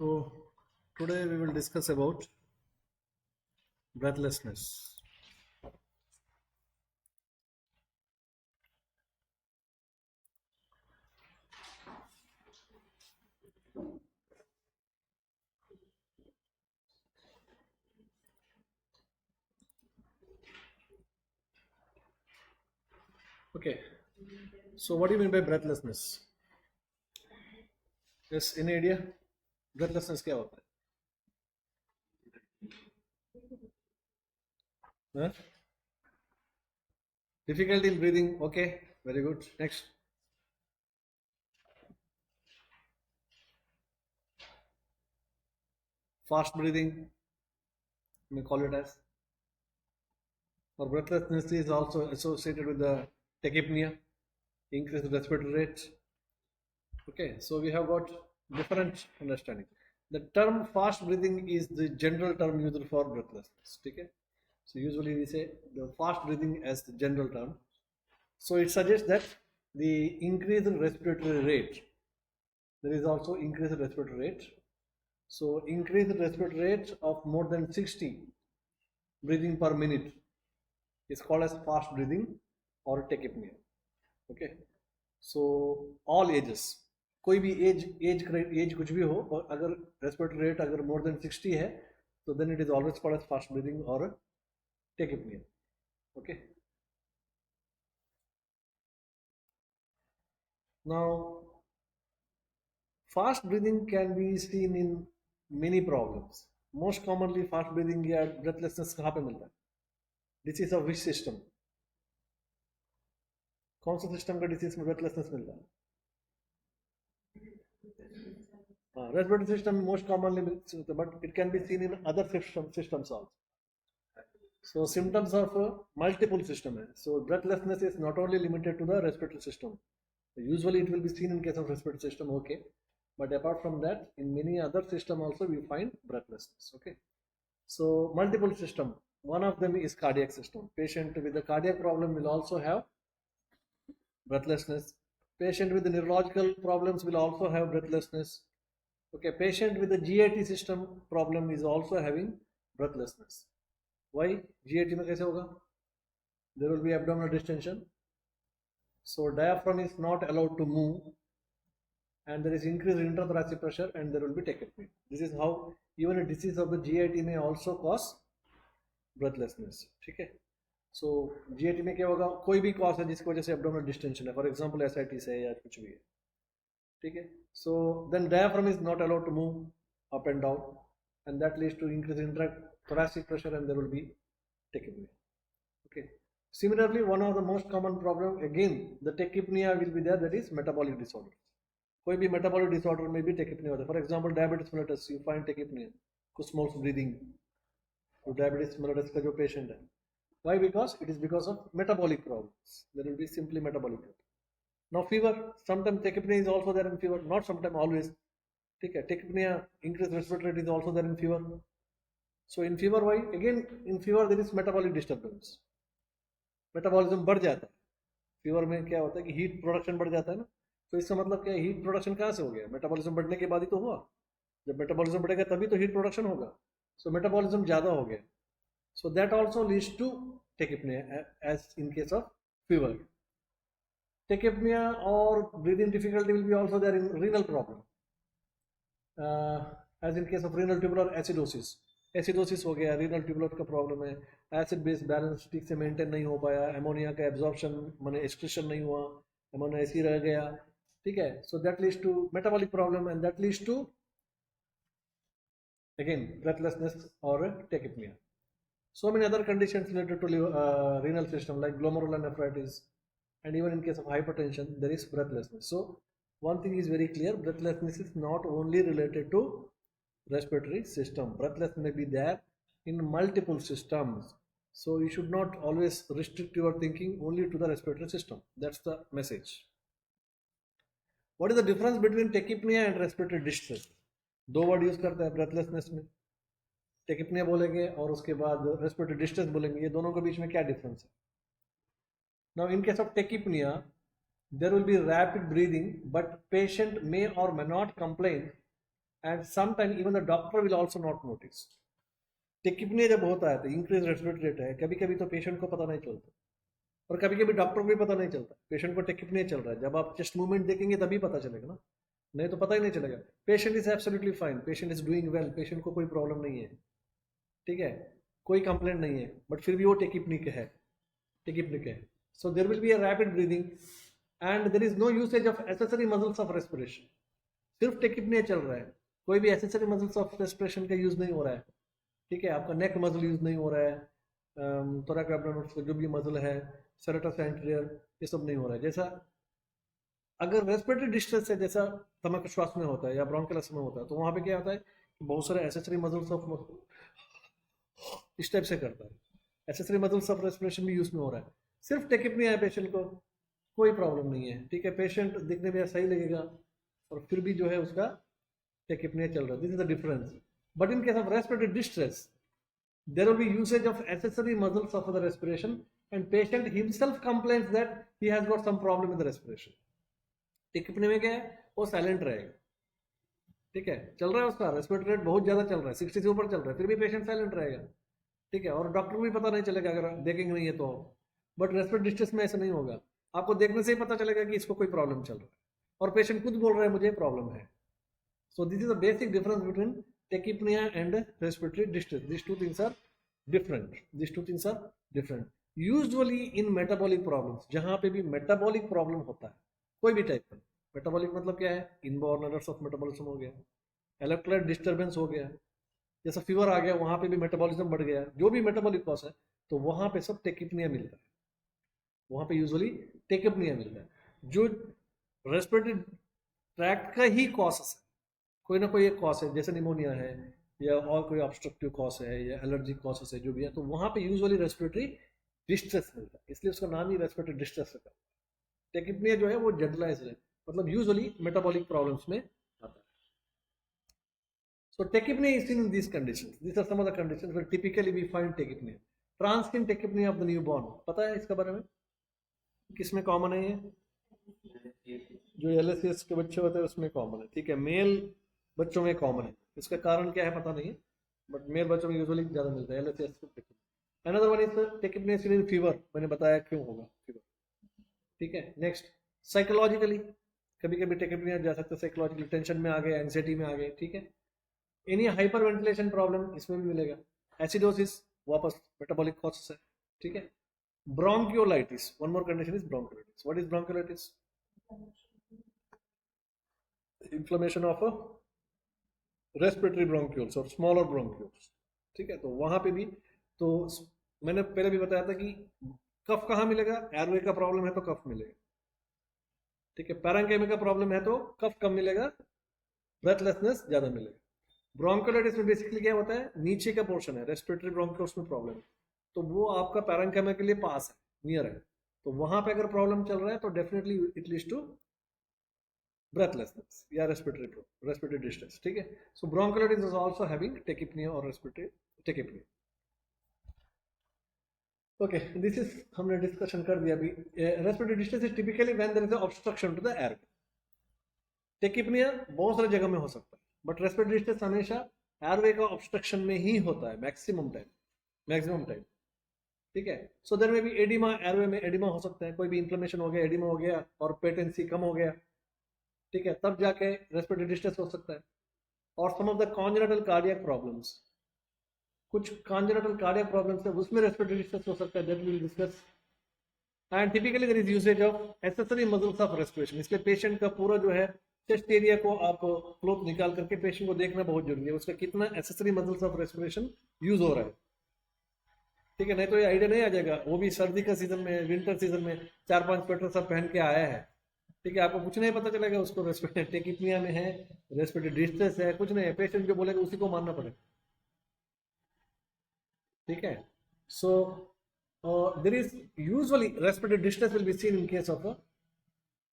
So today we will discuss about breathlessness. Okay. So what do you mean by breathlessness? Yes, any idea? Breathlessness क्या होता है? Huh? Difficulty in breathing. Okay. Very good. Next. Fast breathing. We call it as. Or breathlessness is also associated with the tachypnea, increased respiratory rate. Okay. So we have got different understanding. The term fast breathing is the general term used for breathlessness. Okay. So usually we say the fast breathing as the general term. So it suggests that the increased respiratory rate, there is also increased respiratory rate. So increased respiratory rate of more than 60 breathing per minute is called as fast breathing or tachypnea. Okay. So all ages, कोई भी as कुछ भी हो और अगर respiratory rate अगर more than 60 है तो then it is always called as fast breathing और tachypnea. Okay. Now, fast breathing can be seen in many problems. Most commonly, fast breathing या breathlessness कहाँ पे मिलता है? Disease of which system? कौन सा सिस्टम का डिसीज में breathlessness मिलता है? Respiratory system most commonly, but it can be seen in other systems also. So symptoms of multiple system है. So breathlessness is not only limited to the respiratory system. Usually it will be seen in case of respiratory system, okay. But apart from that, in many other system also we find breathlessness, okay. So multiple system. One of them is cardiac system. Patient with the cardiac problem will also have breathlessness. Patient with the neurological problems will also have breathlessness. Okay, patient with the GIT system problem is also having breathlessness. Why? GIT में कैसे होगा? There will be abdominal distension. So diaphragm is not allowed to move and there is increased intrathoracic pressure and there will be tachypnea. This is how even a disease of the GIT may also cause breathlessness. ठीक है? So GIT में क्या होगा? कोई भी cause है जिसकी वजह से abdominal distension है. For example, ascites है या कुछ भी है. ठीक है? So then diaphragm is not allowed to move up and down and that leads to increased intrathoracic pressure and there will be tachypnea. Okay. Similarly, one of the most common problem again the tachypnea will be there, that is metabolic disorder. कोई भी metabolic disorder में भी tachypnea होता है. For example, diabetes mellitus, you find tachypnea, Kussmaul's breathing. तो diabetes mellitus का जो patient है. Why? Because it is because of metabolic problems. There will be simply metabolic problem. Now fever, sometimes tachypnea is also there in fever, not sometimes, always. ठीक है, tachypnea, increased respiratory rate is also there in fever. So in fever, why? Again, in fever there is metabolic disturbance. Metabolism बढ़ जाता है. Fever में क्या होता है कि हीट प्रोडक्शन बढ़ जाता है ना. तो इसका मतलब क्या है? हीट प्रोडक्शन कहाँ से हो गया? मेटाबॉलिज्म बढ़ने के बाद ही तो हुआ. जब मेटाबॉलिज्म बढ़ेगा तभी तो हीट प्रोडक्शन होगा. सो मेटाबॉलिज्म ज़्यादा हो गया. So that also leads to tachypnea as in case of fever. Tachypnea or breathing difficulty will be also there in renal problem, as in case of renal tubular acidosis. Acidosis हो गया, renal tubular का problem है, acid base balance ठीक से maintain नहीं हो पाया, ammonia का एब्जॉर्प्शन माने एक्सक्रीशन नहीं हुआ, एमोनिया ऐसे ही रह गया. ठीक है. So that leads to metabolic problem and that leads to again breathlessness or tachypnea. So many other conditions related to renal system like glomerulonephritis, and even in case of hypertension there is breathlessness. So one thing is very clear, breathlessness is not only related to respiratory system. Breathlessness may be there in multiple systems. So you should not always restrict your thinking only to the respiratory system. That's the message. What is the difference between tachypnea and respiratory distress? दो word use करते हैं breathlessness में. Tachypnoea बोलेंगे और उसके बाद respiratory distress बोलेंगे. ये दोनों के बीच में क्या डिफरेंस है? Now in case of tachypnoea there will be rapid breathing but patient may or may not complain and sometimes even the doctor will also not notice. Tachypnoea जब होता है तो इंक्रीज रेस्पिरेटरी रेट है, कभी कभी तो patient को पता नहीं चलता, और कभी कभी डॉक्टर को भी पता नहीं चलता पेशेंट को टेकिपनिया चल रहा है। जब आप चेस्ट मूवमेंट देखेंगे तभी पता चलेगा ना, नहीं तो पता ही नहीं चलेगा। Patient is absolutely fine, patient is doing well, patient को कोई प्रॉब्लम नहीं है, ठीक है, कोई कंप्लेंट नहीं है, बट फिर भी वो टेकिपनिक है, टेकिपनिक है। So there will be a rapid breathing and there is no usage of accessory muscles of respiration. सिर्फ टेकिपनिया चल रहा है, कोई भी एसेसरी मसल्स ऑफ रेस्पिरेशन का यूज नहीं हो रहा है, ठीक है। आपका नेक मसल यूज नहीं हो रहा है, थोरैक एब्डोमिनल जो भी मसल है, सेरेटस एंटीरियर, ये सब नहीं हो रहा है। जैसा अगर रेस्पिरेटरी डिस्ट्रेस है, जैसा तंबाकू श्वास में होता है या ब्रोंकियल अस्थमा में होता है, तो वहां पे क्या होता है कि बहुत सारे एसेसरी मसल्स ऑफ इस टाइप से करता है, एसेसरी मसल्स ऑफ रेस्पिरेशन भी यूज में हो रहा है। सिर्फ टेकिपनिया है पेशेंट को, कोई प्रॉब्लम नहीं है, ठीक है, पेशेंट दिखने में सही लगेगा और फिर भी जो है उसका टेकिपनिया चल रहा है। This is the difference. But in case of respiratory distress there will be usage of accessory muscles of the respiration and patient himself complains that he has got some problem in the respiration. Tachypnoea में क्या है, वो silent रहेगा, ठीक है, चल रहा है उसका रेस्पिरेटरी रेट बहुत ज्यादा चल रहा है, 60 से ऊपर चल रहा है, फिर भी पेशेंट साइलेंट रहेगा, ठीक है, और डॉक्टर को भी पता नहीं चलेगा अगर देखेंगे नहीं है तो। बट रेस्पिरेटरी डिस्ट्रेस में ऐसा नहीं होगा, आपको देखने से ही पता चलेगा कि इसको कोई प्रॉब्लम चल रहा है, और पेशेंट खुद बोल रहा है मुझे प्रॉब्लम है। So this is the basic difference between tachypnea and respiratory distress. These two things are different. These two things are different. Usually in metabolic problems, जहां पे भी metabolic problem होता है कोई भी टाइप का, metabolic मतलब क्या है, inborn errors of metabolism हो गया, electrolyte disturbance हो गया, जैसा फीवर आ गया वहां पे भी मेटाबॉलिज्म बढ़ गया, जो भी मेटाबॉलिक कॉज है, तो वहां पे सब टेकिपनिया मिलता है, वहां पे यूजुअली टेकिपनिया मिलता है। जो रेस्पिरेटरी ट्रैक्ट का ही कॉज है, कोई ना कोई एक कॉज है, जैसे निमोनिया है या और कोई ऑब्स्ट्रक्टिव कॉज है या एलर्जी कॉजेस है जो भी है, तो वहां पे यूजुअली रेस्पिरेटरी डिस्ट्रेस मिलता है, इसलिए उसका नाम ही रेस्पिरेटरी डिस्ट्रेस है। टेकिपनिया जो है वो जनरलाइज्ड है, मतलब यूजुअली मेटाबॉलिक प्रॉब्लम्स में आता है। So tachypnoea is seen in this conditions, this are some of the conditions where typically we find tachypnoea. Transient tachypnoea of the newborn, पता है इसके बारे में, किसमें कॉमन है ये? जो एलएसएस के बच्चे होते हैं उसमें कॉमन है, ठीक है, मेल बच्चों में कॉमन है, इसका कारण क्या है पता नहीं है, बट मेल बच्चों में यूजुअली ज्यादा मिलता है LSS. Another one is tachypnoea in fever, मैंने बताया क्यों होगा फीवर, ठीक है। नेक्स्ट साइकोलॉजिकली, कभी कभी टेकिपनिया जा सकता है साइकोलॉजिकली, टेंशन में आ गए, एंजाइटी में आ गए, ठीक है। एनी हाइपर वेंटिलेशन प्रॉब्लम इसमें भी मिलेगा। एसिडोसिस वापस मेटाबॉलिक कॉजेस है, ठीक है। Bronchiolitis, one more condition is bronchiolitis. What is bronchiolitis? Inflammation of respiratory bronchioles और स्मॉलर ब्रोंक्यूल्स, ठीक है। तो वहां पे भी, तो मैंने पहले भी बताया था कि कफ कहाँ मिलेगा, एयरवे का प्रॉब्लम है तो कफ मिलेगा, ठीक है। पैरेंकाइमा का प्रॉब्लम है तो कफ कम मिलेगा, ब्रेथलेसनेस ज्यादा मिलेगा। ब्रोंकियोलाइटिस में बेसिकली क्या होता है, नीचे का पोर्शन है रेस्पिरेटरी ब्रोंक्यूल्स में प्रॉब्लम है, तो वो आपका पैरेंकाइमा के लिए पास है, नियर है, तो वहां पे अगर प्रॉब्लम चल रहा है तो definitely it leads to breathlessness या respiratory distress, ठीक है। So bronchiolitis is also having tachypnea or respiratory tachypnea. Okay, this is हमने डिस्कशन कर दिया अभी। respiratory distress is typically when there is an obstruction to the air. tachypnea बहुत सारी जगह में हो सकता है, बट respiratory distress हमेशा एयरवे का ऑब्स्ट्रक्शन में ही होता है मैक्सिमम टाइम, ठीक है। सो देयर में भी एडिमा, एयरवे में एडिमा हो सकता है, कोई भी इन्फ्लेमेशन हो गया, एडिमा हो गया और पेटेंसी कम हो गया, ठीक है, तब जाके रेस्पिरेटरी डिस्ट्रेस हो सकता है। और some of the congenital cardiac problems, कुछ कॉन्जेनिटल कार्डियक प्रॉब्लम्स है उसमें रेस्पिरेटरी डिस्ट्रेस हो सकता है, that we will discuss. And typically there is usage of accessory muscles of respiration, इसलिए पेशेंट का पूरा जो है चेस्ट एरिया को आप क्लोथ निकाल करके पेशेंट को देखना बहुत जरूरी है, उसका कितना accessory muscles of respiration use हो रहा है, ठीक है, नहीं तो ये आइडिया नहीं आ जाएगा। वो भी सर्दी का सीजन में, विंटर सीजन में 4-5 स्वेटर सब पहन के आया है, ठीक है, आपको कुछ नहीं पता चलेगा उसको रेस्पिरेटरी टेकिपनिया में है, रेस्पिरेटरी डिस्ट्रेस है, कुछ नहीं है, पेशेंट जो बोलेगा उसी को मानना पड़ेगा, ठीक है। So there is usually respiratory distress will be seen in case of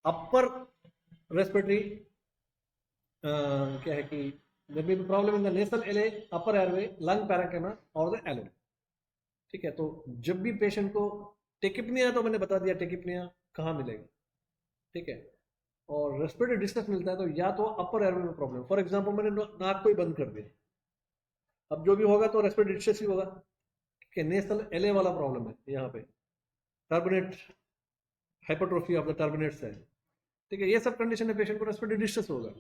upper respiratory, क्या है कि there may be problem in the nasal alae, upper airway, lung parenchyma और द एलोन, ठीक है। तो जब भी पेशेंट को टेकिपनिया, तो मैंने बता दिया टेकिपनिया कहाँ मिलेगा, ठीक है। और रेस्पिरेटरी डिस्ट्रेस मिलता है तो या तो अपर एयरवे में प्रॉब्लम, फॉर एग्जांपल मैंने नाक को ही बंद कर दिया, अब जो भी होगा तो रेस्पिरेटरी डिस्ट्रेस ही होगा कि नेसल एलए वाला प्रॉब्लम है, यहाँ पे टर्बिनेट हाइपरट्रोफी ऑफ द टर्बिनेट्स है, ठीक है, ये सब कंडीशन में पेशेंट को रेस्पिरेटरी डिस्ट्रेस होगा,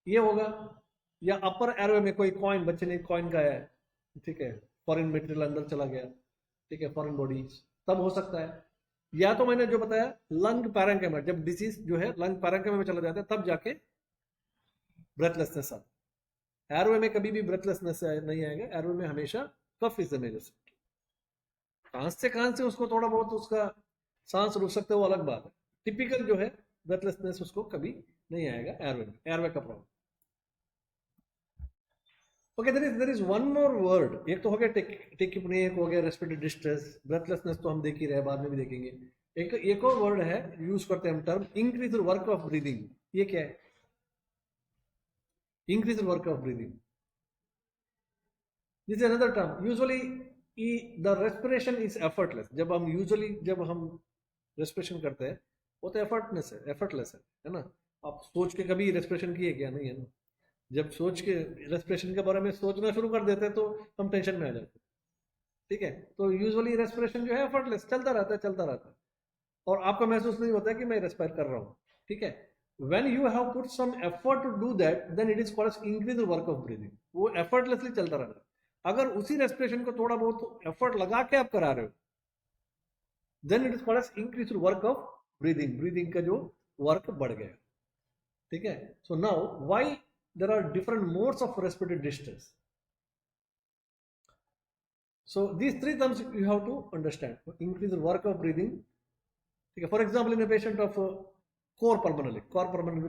ये होगा। या अपर एयरवे में कोई कॉइन, बच्चे ने कॉइन खाया है, ठीक है, फॉरेन मटेरियल अंदर चला गया, ठीक है, फॉरेन बॉडी, तब हो सकता है। या तो मैंने जो बताया लंग पैरेंकाइमा, जब डिसीज जो है लंग पैरेंकाइमा में चला जाता है तब जाके ब्रेथलेसनेस आता है। एयरवे में कभी भी ब्रेथलेसनेस नहीं आएगा, एयरवे में हमेशा कफ इज द मेजर सिम्पटम। कांस से उसको थोड़ा बहुत उसका सांस रुक सकते हो, वो अलग बात है। टिपिकल जो है ब्रेथलेसनेस उसको कभी नहीं आएगा एयरवे में, एयरवे का problem. Okay, there is one more word, एक तो हो गया टेकिपनी, एक हो गया रेस्पिरेटरी डिस्ट्रेस, ब्रेथलेसनेस तो हम देख ही रहे, बाद में भी देखेंगे। एक और वर्ड है यूज करते हैं हम term, increase work of breathing. ये क्या है? Increase work of breathing, this is another term. Usually the respiration is effortless, जब हम रेस्पिरेशन करते हैं वो तो एफर्टलेस है ना। आप सोच के कभी रेस्पिरेशन किए क्या? नहीं है ना। जब सोच के रेस्पिरेशन के बारे में सोचना शुरू कर देते हैं तो हम टेंशन में आ जाते हैं, ठीक है। तो यूजुअली रेस्पिरेशन जो है एफर्टलेस चलता रहता है और आपको महसूस नहीं होता है कि मैं रेस्पायर कर रहा हूँ, ठीक है। when you have put some effort to do that, then it is called as increased work of breathing, वो effortlessly चलता रहता है। अगर उसी रेस्पिरेशन को थोड़ा बहुत एफर्ट लगा के आप करा रहे हो, then it is called as increased work of breathing का जो वर्क बढ़ गया, ठीक है। so now why there are different modes of respiratory distress, so these three terms you have to understand. increased work of breathing, ठीक है। For example in patient of cor pulmonale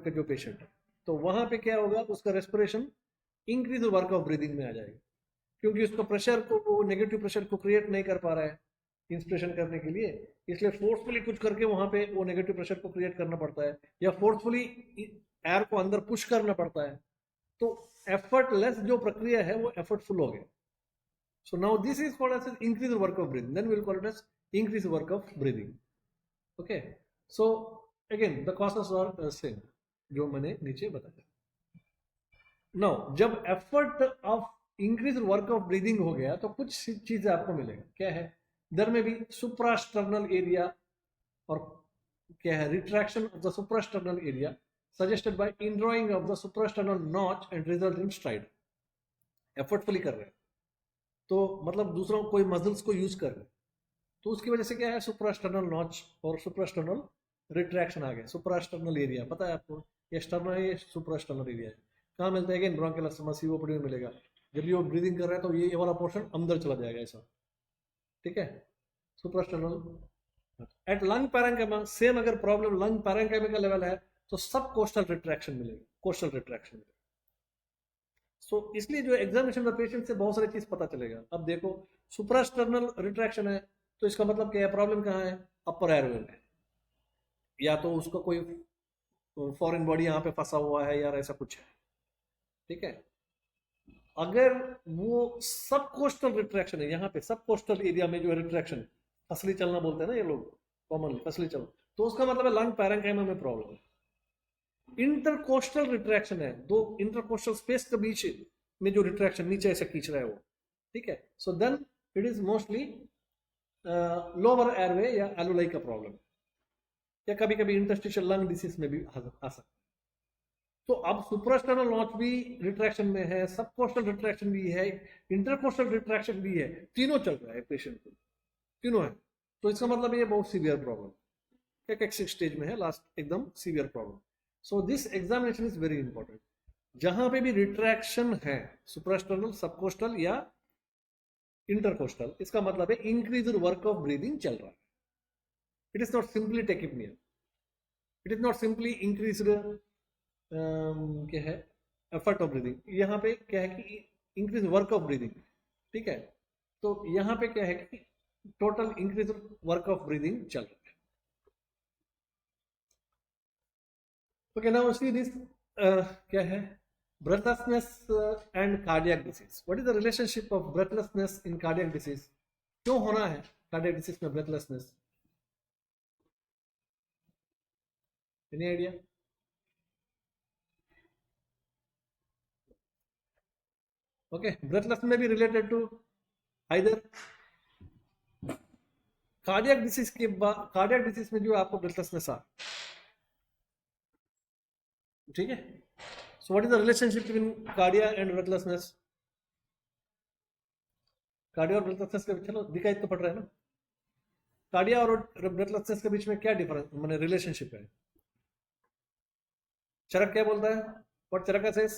का जो पेशेंट है, तो वहां पे क्या होगा, उसका respiration increase work of breathing में आ जाएगा, क्योंकि उसको प्रेशर को, वो नेगेटिव प्रेशर को क्रिएट नहीं कर पा रहा है इंस्पिरेशन करने के लिए, इसलिए फोर्सफुली कुछ करके वहां पे वो नेगेटिव प्रेशर को क्रिएट करना पड़ता है, या फोर्सफुली एयर को अंदर पुश करना पड़ता है। तो एफर्टलेस जो प्रक्रिया है वो एफर्टफुल हो गया। So now this is called as increase work of breathing, then we will call it as increase work of breathing. Okay, so again the causes are same जो मैंने नीचे बताया। नाउ जब effort of increase work of breathing हो गया तो कुछ चीजें आपको मिलेगा। क्या है? देयर में भी सुप्रास्टर्नल एरिया, और क्या है, retraction of the suprasternal area suggested by indrawing of the suprasternal notch and result in stride. Effortfully कर रहे हैं तो मतलब दूसरों कोई मसल्स को यूज कर रहे हैं, तो उसकी वजह से क्या है, सुप्रास्टर्नल नॉच और सुप्रास्टर्नल रिट्रैक्शन आ गया। सुप्रास्टर्नल एरिया पता है आपको, ये स्टर्नल है, ये सुप्रास्टर्नल एरिया है। कहाँ मिलता है? अगेन ब्रोंकियल अस्थमा, सीओपीडी में मिलेगा। जब ये ब्रीदिंग कर रहा है तो ये वाला पोर्शन अंदर चला जाएगा ऐसा, ठीक है, suprasternal. At lung parenchyma same, अगर प्रॉब्लम लंग पैरेंकाइमा का लेवल है तो सब कोस्टल रिट्रैक्शन मिलेगी, कोस्टल रिट्रैक्शन मिलेगा। सो इसलिए जो एग्जामिनेशन में पेशेंट से बहुत सारी चीज पता चलेगा। अब देखो सुप्रास्टर्नल रिट्रैक्शन है तो इसका मतलब क्या है, प्रॉब्लम कहाँ है? अपर एयरवे में, या तो उसका कोई फॉरेन बॉडी यहाँ पे फंसा हुआ है या ऐसा कुछ है, ठीक है। अगर वो सब कोस्टल रिट्रैक्शन है, यहाँ पे सब कोस्टल एरिया में जो है रिट्रैक्शन, फसली चलना बोलते हैं ना ये लोग कॉमनली, फसली चलना, तो उसका मतलब है लंग पैरेंकाइमा में प्रॉब्लम है। इंटरकोस्टल रिट्रैक्शन है, दो इंटरकोस्टल स्पेस के बीच में जो रिट्रैक्शन नीचे ऐसे खींच रहा है वो, ठीक है। So then it is mostly lower airway या एलोलाई का प्रॉब्लम, या कभी कभी इंटरस्टिशियल लंग डिसीज में भी आ सकता है। तो अब सुप्रास्टर्नल नॉच भी रिट्रैक्शन में है, सबकोस्टल रिट्रैक्शन भी है, इंटरकोस्टल रिट्रैक्शन भी है, तीनों चल रहा है पेशेंट को, तीनों है। तो इसका मतलब ये बहुत सीवियर प्रॉब्लम, एक स्टेज में है, लास्ट एकदम severe problem. So this examination is very important. जहां पे भी रिट्रैक्शन है, सुप्रास्टर्नल, सबकोस्टल या इंटरकोस्टल, इसका मतलब है इंक्रीज वर्क ऑफ ब्रीदिंग चल रहा है। It is not simply tachypnoea, it is not simply increased क्या है, एफर्ट ऑफ ब्रीदिंग। यहाँ पे क्या है कि इंक्रीज वर्क ऑफ ब्रीदिंग, ठीक है। तो यहाँ पे क्या है कि total increase work of breathing चल रहा है। ओके, नाउ सी दिस क्या है, breathlessness and cardiac disease. What is the relationship of breathlessness in cardiac disease? क्यों होना है cardiac disease में breathlessness? Any idea? Okay, breathless में भी related to either cardiac disease के बाद, कार्डियक डिसीज में जो आपको ब्रेथलेसनेस आ, ठीक है। So what is the relationship between cardia and breathlessness? Cardia और ब्रेथलेसनेस के, चलो दिखाई तो पड़ रहा है ना, कार्डिया और ब्रेथलेसनेस के बीच में क्या डिफरेंस, माने रिलेशनशिप है? चरक क्या बोलता है? What Charak says?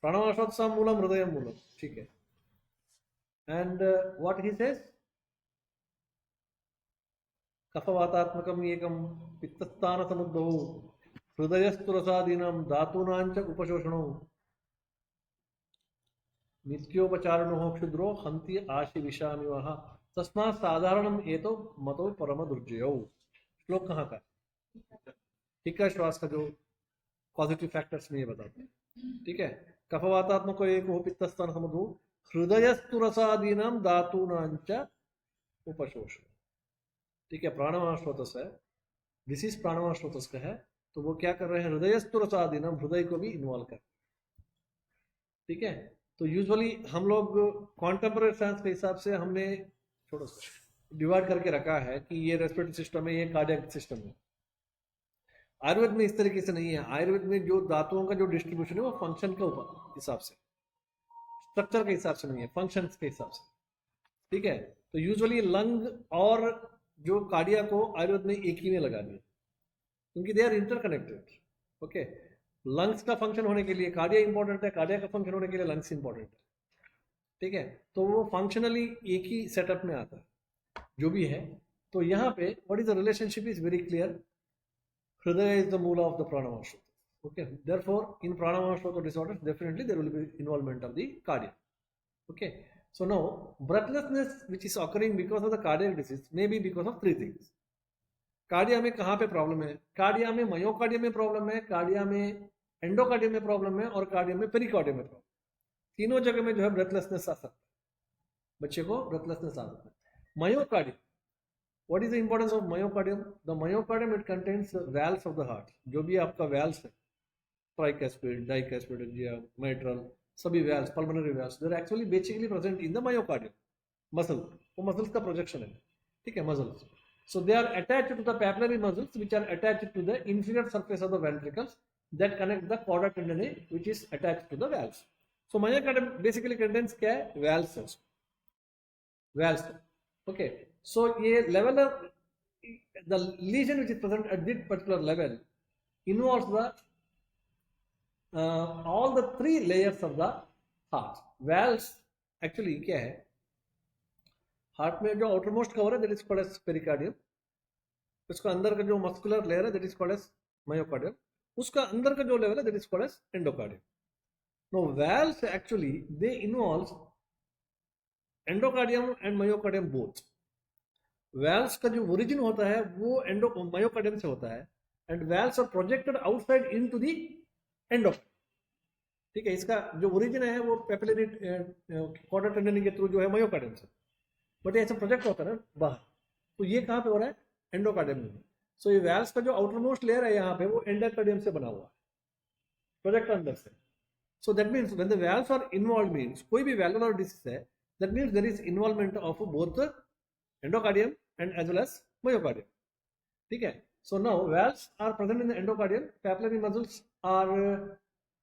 प्राणवासोत्सव मूलम हृदय मूलम, ठीक है। And what he says? कफवातात्मकम एकम पित्तस्थान समुद्भव हृदयस्तुरसादीनां धातूनांच उपशोषणो नित्योपचारणो क्षुद्रो हंति आशि विषामिवः तस्मात् साधारणम एतो मतो परम दुर्जयो। श्लोक कहाँ का? टीका श्वास का जो पॉजिटिव फैक्टर्स में ये बताते हैं, ठीक है। कफवातात्मक एक पित्तस्थान समुद्भव हृदयस्तुरसादीनां धातूनांच उपशोषण, ठीक है। प्राणवाश्रोतस है, डिसीज प्राणवाश्रोतस का है, तो वो क्या कर रहे हैं? हृदयस्तुरसादीनां, हृदय को भी इन्वॉल्व कर, ठीक है। तो यूजुअली हम लोग कॉन्टेम्पररी साइंस के हिसाब से हमने थोड़ा सा डिवाइड करके रखा है कि ये रेस्पिरेटरी सिस्टम है, ये कार्डियक सिस्टम है। आयुर्वेद में इस तरीके से नहीं है। आयुर्वेद में जो धातुओं का जो डिस्ट्रीब्यूशन है वो फंक्शन के ऊपर हिसाब से, स्ट्रक्चर के हिसाब से नहीं है, फंक्शन के हिसाब से, ठीक है। तो यूजुअली लंग और जो कार्डिया को आयुर्वेद में एक ही में लगा दिया, क्योंकि they are interconnected. Okay, lungs का फंक्शन होने के लिए कार्डिया इंपॉर्टेंट है, कार्डिया का फंक्शन होने के लिए लंग्स इंपॉर्टेंट है, ठीक है। तो वो फंक्शनली एक ही सेटअप में आता है जो भी है। तो यहाँ पे what is the relationship is very clear. हृदय इज द मूल ऑफ द प्राणवाश्रोत। Okay, therefore in pranavashrota disorders definitely there will be involvement of the cardia. Okay, so now breathlessness which is occurring because of the cardiac disease may be because of three things. Cardia में कहाँ पे problem है? Cardia में myocardium में problem है, cardia में endocardium में problem है, और कार्डियम में पेरिकार्डियम में प्रॉब्लम। तीनों जगह में जो है ब्रेथलेसनेस आ सकता है, बच्चे को ब्रेथलेसनेस आ सकता है। Myocardium, what is the importance of myocardium? The myocardium it contains valves of the heart. जो भी आपका वैल्व्स है, ट्राइकैस्पिड, डाइकैस्पिड, mitral, सभी valves, pulmonary valves, they are actually basically present in the myocardium muscle. वो muscles का projection है, ठीक है, muscles. So they are attached to the papillary muscles which are attached to the inferior surface of the ventricles that connect the chorda tendineae which is attached to the valves. So myocardium basically contains क्या है? Valve cells. Valve cell. Okay. So ये level of the lesion which is present at this particular level involves the all the three layers of the heart. Valves actually क्या है? Heart में जो outermost cover है that is called as pericardium, उसका अंदर का जो मस्कुलर लेयर है that is called as myocardium, उसका अंदर का जो लेवल है that is called as endocardium. No valves actually they involves endocardium and myocardium both. Valves का जो ओरिजिन होता है वो मायोकार्डियम से होता है, and valves are projected outside into the endocardium, ठीक है। इसका जो ओरिजिन है वो पेपिलरी कॉर्डा टेंडिनी के थ्रू जो है मायोकार्डियम से, बट ऐसा प्रोजेक्ट होता है ना बाहर, तो ये कहाँ पे हो रहा है? एंडोकार्डियम में। सो ये वैल्व्स का जो आउटरमोस्ट लेयर है यहाँ पे वो एंडोकार्डियम से बना हुआ है, प्रोजेक्ट अंदर से। So that means when the valves are involve, means कोई भी वैल्वुलर डिसीज है, that means there is involvement of both endocardium and as well as myocardium, ठीक है। So now valves are present in the endocardium, papillary muscles are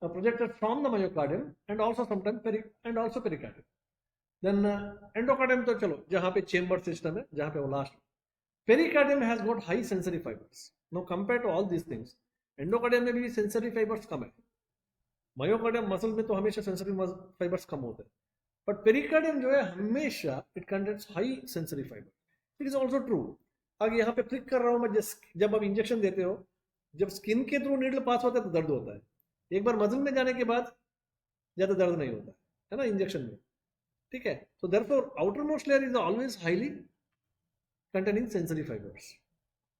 projected from the myocardium and also sometimes and also pericardium. Then endocardium तो चलो जहाँ पे chamber system है, जहाँ पे वो last. Pericardium has got high sensory fibres. No compare to all these things, endocardium में भी सेंसरी फाइबर्स कम है। मायोकार्डियम मसल में तो हमेशा सेंसरी फाइबर्स कम होते हैं, बट पेरिकार्डियम जो है हमेशा it contains high sensory fibre. It is also true. अगर यहाँ पे प्रिक कर रहा हूँ मैं, जब आप इंजेक्शन देते हो, जब स्किन के थ्रू नीडल पास होता है तो दर्द होता है, एक बार मसल में जाने के बाद ज्यादा दर्द नहीं होता है ना इंजेक्शन में, ठीक है। So therefore outermost layer is always highly containing sensory fibres,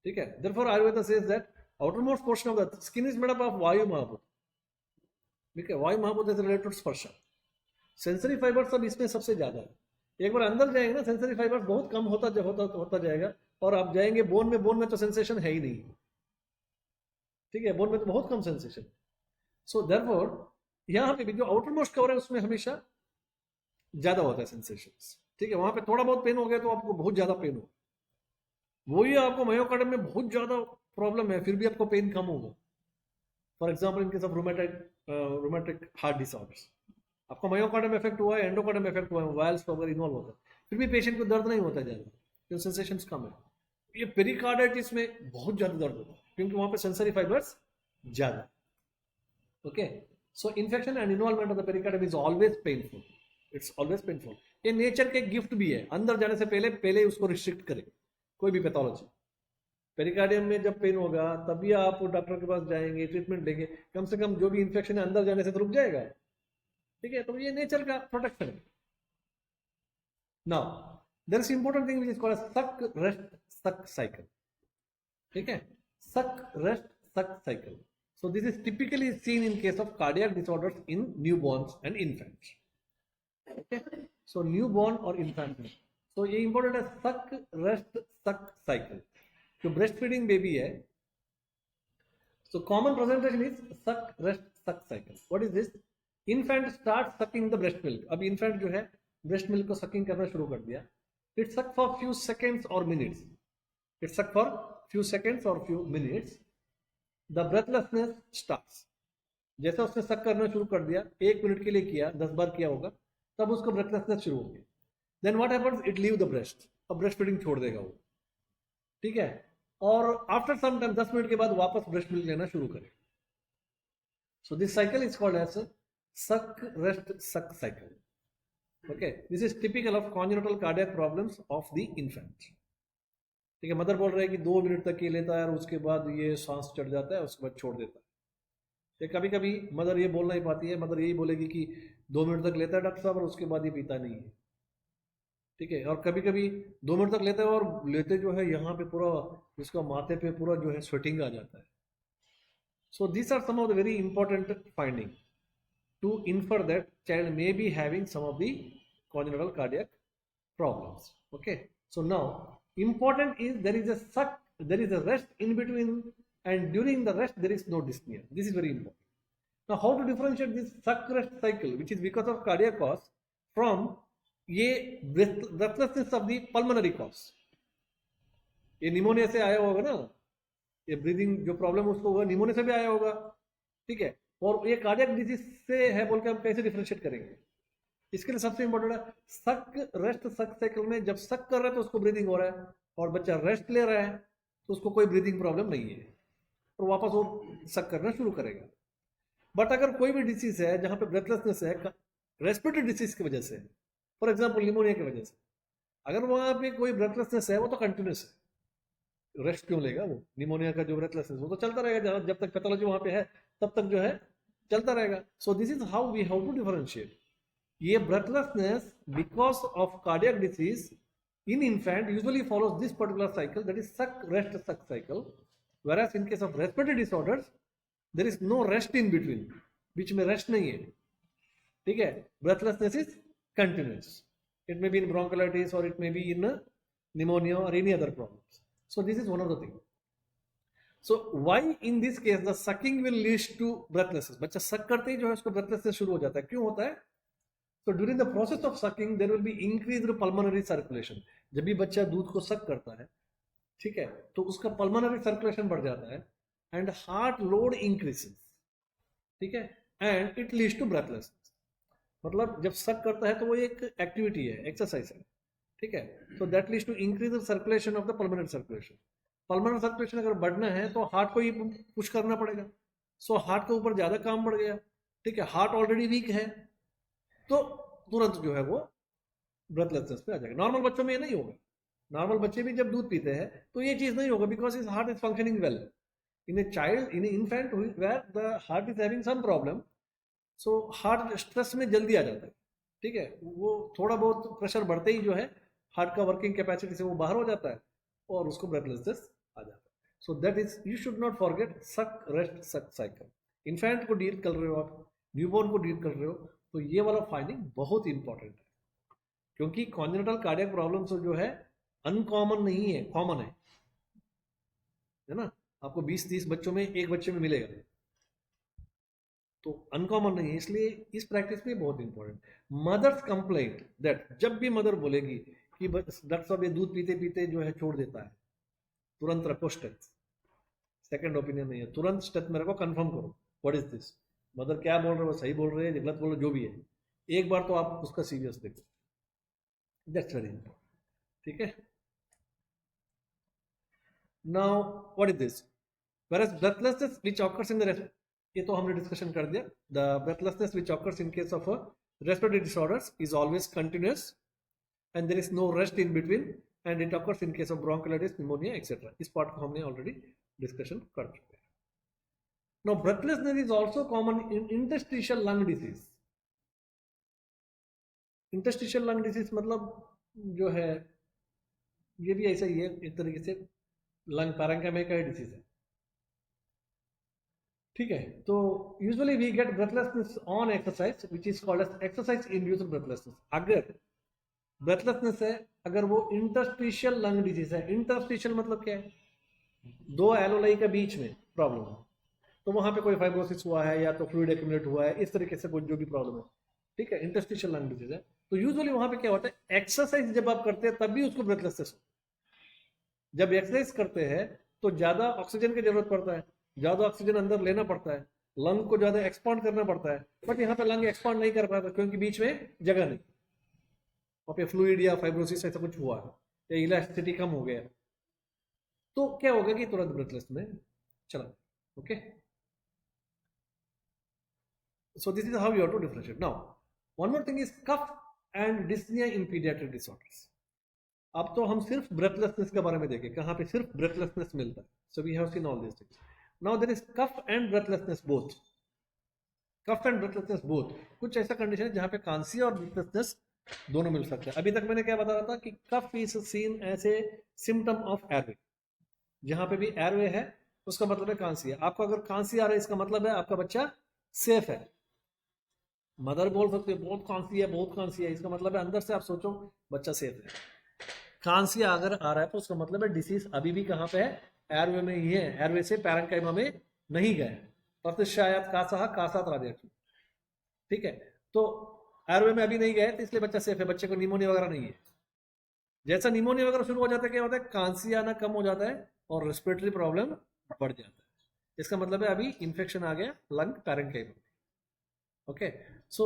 ठीक है। Therefore Ayurveda says that outermost portion of the skin is made up of वायु महाभूत, ठीक है। वायु महाभूत इज रिलेटेड टू स्पर्श। सेंसरी फाइबर्स सब इसमें सबसे ज्यादा है। एक बार अंदर जाएंगे ना, सेंसरी फाइबर्स बहुत कम होता जाएगा, और आप जाएंगे बोन में तो सेंसेशन है ही नहीं, ठीक है, बोन में तो बहुत कम सेंसेशन। सो देयरफॉर यहाँ पे भी जो आउटर मोस्ट कवर है उसमें हमेशा ज्यादा होता है सेंसेशन। ठीक है, वहां पे थोड़ा बहुत पेन हो गया तो आपको बहुत ज्यादा पेन हो, वही आपको मायोकार्डियम में बहुत ज्यादा प्रॉब्लम है फिर भी आपको पेन कम होगा। For example in case of rheumatic heart disorders, आपको मायोकार्डियम इफेक्ट हुआ है, एंडोकार्डियम इफेक्ट हुआ है, वायल्स वगैरह इन्वॉल्व होता है, फिर भी पेशेंट को दर्द नहीं होता ज्यादा, क्योंकि सेंसेशंस कम है। ये पेरिकार्डाइटिस में बहुत ज्यादा दर्द होता है क्योंकि वहां पे सेंसरी फाइबर्स ज्यादा। Okay, so infection and involvement of the pericardium is always painful, it's always painful. ये नेचर के गिफ्ट भी है, अंदर जाने से पहले पहले उसको रिस्ट्रिक्ट करें कोई भी पैथोलॉजी। पेरिकार्डियम में जब पेन होगा तभी आप डॉक्टर के पास जाएंगे, ट्रीटमेंट लेंगे, कम से कम जो भी इन्फेक्शन है अंदर जाने से तो रुक जाएगा। ठीक है, तो ये नेचर का प्रोटेक्शन है। Now there is important thing which is called suck rest suck cycle. ठीक है, suck rest suck cycle. So this is typically seen in case of cardiac disorders in newborns and infants. Okay, so newborn और infant में तो ये important है, suck rest suck cycle. जो breast feeding baby है, so common presentation is suck rest suck cycle. What is this? Infant starts sucking the breast milk. अब infant जो है breast milk को sucking करना शुरू कर दिया, it suck for few seconds or minutes, it suck for few seconds or few minutes, the breathlessness starts। जैसे उसने suck करना शुरू कर दिया, 1 मिनट के लिए किया, 10 बार किया होगा, तब उसको breathlessness शुरू हो गई। then what happens? it leave the breast, अब breast feeding छोड़ देगा वो। ठीक है, और आफ्टर सम टाइम 10 मिनट के बाद वापस ब्रेस्ट मिल्क लेना शुरू करें। So this cycle is called as suck rest suck cycle. Okay, this is typical of congenital cardiac problems of the infant. ठीक है, मदर बोल रहे हैं कि 2 मिनट तक ये लेता है और उसके बाद ये सांस चढ़ जाता है, उसके बाद छोड़ देता है। कभी कभी मदर ये बोल नहीं पाती है, मदर यही बोलेगी कि 2 मिनट तक लेता है डॉक्टर साहब और उसके बाद ये पीता नहीं है। ठीक है, और कभी कभी 2 मिनट तक लेते हैं और लेते जो है यहाँ पे पूरा इसका माथे पे पूरा जो है स्वेटिंग आ जाता है। So this are some of the very important finding to infer that child may be having some of the congenital cardiac problems. Okay, so now important is there is a suck, there is a rest in between, and during the rest there is no dyspnea. This is very important. Now how to differentiate this suck rest cycle which is because of cardiac cause from ये breathlessness of the pulmonary cause? ये pneumonia से आया होगा ना, ये breathing जो problem उसको होगा निमोनिया से भी आया होगा। ठीक है, और ये कार्डियक डिजीज से है बोल के हम कैसे डिफरेंशिएट करेंगे? इसके लिए सबसे इंपॉर्टेंट है सक रेस्ट सक साइकिल में जब सक कर रहा है तो उसको ब्रीदिंग हो रहा है, और बच्चा रेस्ट ले रहा है तो उसको कोई ब्रीदिंग प्रॉब्लम नहीं है और वापस वो सक करना शुरू करेगा। बट अगर कोई भी डिसीज है जहां पे ब्रेथलेसनेस है रेस्पिरेटरी डिसीज की वजह से, फॉर एग्जाम्पल निमोनिया की वजह से, अगर वहां पे कोई ब्रेथलेसनेस है वो तो कंटिन्यूस है, रेस्ट क्यों लेगा? वो निमोनिया का जो ब्रेथलेसनेस वो तो चलता रहेगा, जब तक पैथोलॉजी वहां पे है तब तक जो है चलता रहेगा। So this is how we have to differentiate ये breathlessness because of cardiac disease in infant usually follows this particular cycle, that is suck rest suck cycle, whereas in case of respiratory disorders there is no rest in between, बीच में rest नहीं है। ठीक है, breathlessness is continuous, it may be in bronchiolitis or it may be in pneumonia or any other problems. So this is one of the things. So why in this case the sucking will lead to breathlessness? बच्चा suck करते ही जो है उसको breathlessness शुरू हो जाता है, क्यों होता है? So during the process of sucking there will be increased pulmonary circulation. जब भी बच्चा दूध को सक करता है, ठीक है, तो उसका पल्मोनरी सर्कुलेशन बढ़ जाता है एंड हार्ट लोड इंक्रीजेस। ठीक है, and it leads to breathlessness. मतलब जब सक करता है तो वो एक एक्टिविटी है, एक्सरसाइज है। ठीक है, so that leads to increase the circulation of the pulmonary circulation. Pulmonary circulation अगर बढ़ना है तो हार्ट को ही पुश करना पड़ेगा। सो हार्ट के ऊपर ज्यादा काम बढ़ गया। ठीक है, हार्ट ऑलरेडी वीक है तो तुरंत जो है वो ब्रेथलेसनेस पे आ जाएगा। नॉर्मल बच्चों में ये नहीं होगा, नॉर्मल बच्चे भी जब दूध पीते हैं तो ये चीज नहीं होगा, because his heart is functioning well. In a child, in a infant where the heart is having some problem, so heart stress में जल्दी आ जाता है। ठीक है, वो थोड़ा बहुत प्रेशर बढ़ते ही जो है हार्ट का वर्किंग कैपेसिटी से वो बाहर हो जाता है और उसको ब्रेथलेसनेस आ जाता है। So that is, you should not forget सक रेस्ट सक साइकिल। इन्फेंट को डील कर रहे हो आप, न्यूबॉर्न को डील कर रहे हो, तो ये वाला फाइंडिंग बहुत इंपॉर्टेंट है, क्योंकि कॉन्जेनिटल कार्डियक प्रॉब्लम्स जो है अनकॉमन नहीं है, कॉमन है ना। आपको 20-30 बच्चों में एक बच्चे में मिलेगा, तो अनकॉमन नहीं है। इसलिए इस प्रैक्टिस में बहुत इंपॉर्टेंट। मदर्स कंप्लेंट दैट, जब भी मदर बोलेगी कि डॉक्टर साहब ये दूध पीते पीते जो है छोड़ देता है, तुरंत रखो स्टेथ, सेकंड ओपिनियन नहीं है, तुरंत स्टेथ मेरे को कंफर्म करो व्हाट इज दिस, मदर क्या बोल रहे हो, सही बोल रहे हैं गलत बोल रहे जो भी है, एक बार तो आप उसका सीरियस देखो, दैट्स वेरी इंपॉर्टेंट। ठीक है, now what is this, whereas breathlessness which occurs in the ये तो हमने डिस्कशन कर दिया। The breathlessness which occurs in case of a respiratory disorders is always continuous and there is no rest in between and it occurs in case of bronchiolitis, pneumonia etc. इस part को हमने already discussion कर चुके हैं। Now breathlessness is also common in interstitial lung disease। interstitial lung disease मतलब जो है ये भी ऐसा ही है, एक तरीके से लंग पैरेंकाइमा का डिसीज है। ठीक है, तो usually we get breathlessness on exercise which is called as exercise induced breathlessness. अगर ब्रेथलेसनेस है, अगर वो इंटरस्टिशियल लंग डिजीज है, इंटरस्टिशियल मतलब क्या है, दो एलोलाई के बीच में प्रॉब्लम है, तो वहां पे कोई फाइब्रोसिस हुआ है या तो फ्लूइड एक्यूमुलेट हुआ है, इस तरीके से कोई जो भी प्रॉब्लम है, ठीक है, इंटरस्टिशियल लंग डिजीज है, तो यूजुअली वहां पे क्या होता है, एक्सरसाइज जब आप करते हैं तब भी उसको ब्रेथलेसनेस हो। जब एक्सरसाइज करते हैं तो ज्यादा ऑक्सीजन की जरूरत पड़ता है, ज्यादा ऑक्सीजन अंदर लेना पड़ता है, लंग को ज्यादा एक्सपांड करना पड़ता है, बट यहाँ पे लंग एक्सपांड नहीं कर पाता क्योंकि बीच में जगह नहीं, वहाँ पे फ्लूइड या फाइब्रोसिस ऐसा कुछ हुआ है या इलास्टिसिटी कम हो गया, तो क्या होगा कि तुरंत ब्रेथलेस में चला। Okay, so this is how you have to differentiate. Now one more thing is cough and dyspnea in pediatric disorders। अब तो हम सिर्फ ब्रेथलेसनेस के बारे में देखें, कहाँ पे सिर्फ ब्रेथलेसनेस मिलता है, so we have seen all this things. Now there is cough and breathlessness both, cough and breathlessness both, कुछ ऐसा कंडीशन है जहाँ पे खांसी और ब्रेथलेसनेस दोनों मिल सकते हैं। अभी तक मैंने क्या बता रहा था कि cough is seen as a symptom of airway, जहाँ पे भी एयरवे है उसका मतलब है खांसी है। आपको अगर खांसी आ रहा है इसका मतलब है आपका बच्चा सेफ है। मदर बोल सकते हैं बहुत खांसी है बहुत खांसी है, इसका मतलब है अंदर से आप सोचो बच्चा सेफ है। खांसी अगर आ रहा है तो उसका मतलब है डिसीज अभी भी कहाँ पे है, एयरवे में ही है, एयरवे से पैरेंकाइमा में नहीं गए, प्रतिशायत कासा कासात राजेक्शन। ठीक है, तो एयरवे में अभी नहीं गए तो इसलिए बच्चा सेफ है, बच्चे को निमोनिया वगैरह नहीं है। जैसा निमोनिया वगैरह शुरू हो जाता है क्या होता है, खांसी आना कम हो जाता है और रेस्पिरेटरी प्रॉब्लम बढ़ जाता है, इसका मतलब है अभी इंफेक्शन आ गया लंग पैरेंकाइमा। ओके, सो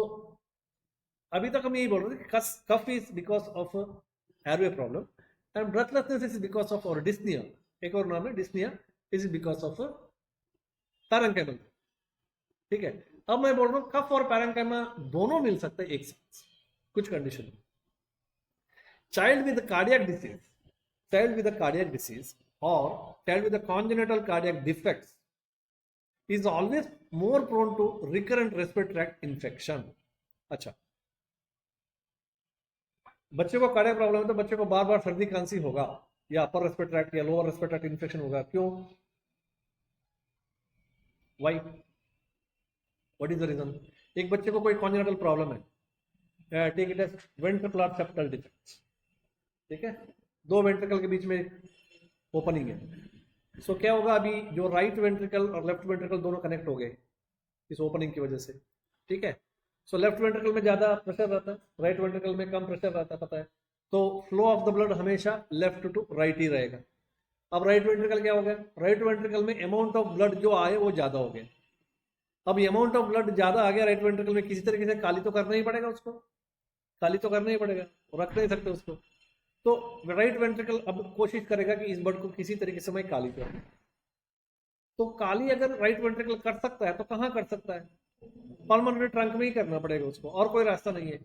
अभी तक हम यही बोल रहे थे कि cough is because of airway problem and breathlessness is because of or dyspnea, एक और नाम है dyspnea is because of parenchyma. ठीक है, अब मैं बोल रहा हूं कफ और पैरेंकाइमा दोनों मिल सकते हैं एक साथ कुछ कंडीशन में। Child with cardiac disease, child with cardiac disease और child with congenital cardiac defects is always more prone to recurrent respiratory tract infection। अच्छा, बच्चे को कार्डियक प्रॉब्लम है तो बच्चे को बार बार सर्दी खांसी होगा या अपर रेस्पिरेटरी ट्रैक्ट या लोअर रेस्पिरेटरी ट्रैक्ट इन्फेक्शन होगा, क्यों, why, what is the reason. एक बच्चे को कोई कॉन्जेनिटल प्रॉब्लम है, take it as ventricular septal defects, ठीक है, दो वेंट्रिकल के बीच में ओपनिंग है, सो क्या होगा, अभी जो राइट वेंट्रिकल और लेफ्ट वेंट्रिकल दोनों कनेक्ट हो गए इस ओपनिंग की वजह से। ठीक है, सो लेफ्ट वेंट्रिकल में ज्यादा प्रेशर रहता है, राइट वेंट्रिकल में कम प्रेशर रहता है, पता है, तो फ्लो ऑफ द ब्लड हमेशा लेफ्ट टू राइट ही रहेगा। अब राइट वेंट्रिकल क्या हो गया, राइट वेंट्रिकल में अमाउंट ऑफ ब्लड जो आए वो ज्यादा हो गया। अब अमाउंट ऑफ ब्लड ज्यादा आ गया राइट वेंट्रिकल में, किसी तरीके से खाली तो करना ही पड़ेगा उसको, खाली तो करना ही पड़ेगा, रख नहीं सकते उसको, तो राइट वेंट्रिकल अब कोशिश करेगा कि इस ब्लड को किसी तरीके से मैं खाली करूं। तो खाली अगर राइट वेंट्रिकल कर सकता है तो कहाँ कर सकता है, पल्मोनरी ट्रंक में ही करना पड़ेगा उसको, और कोई रास्ता नहीं है,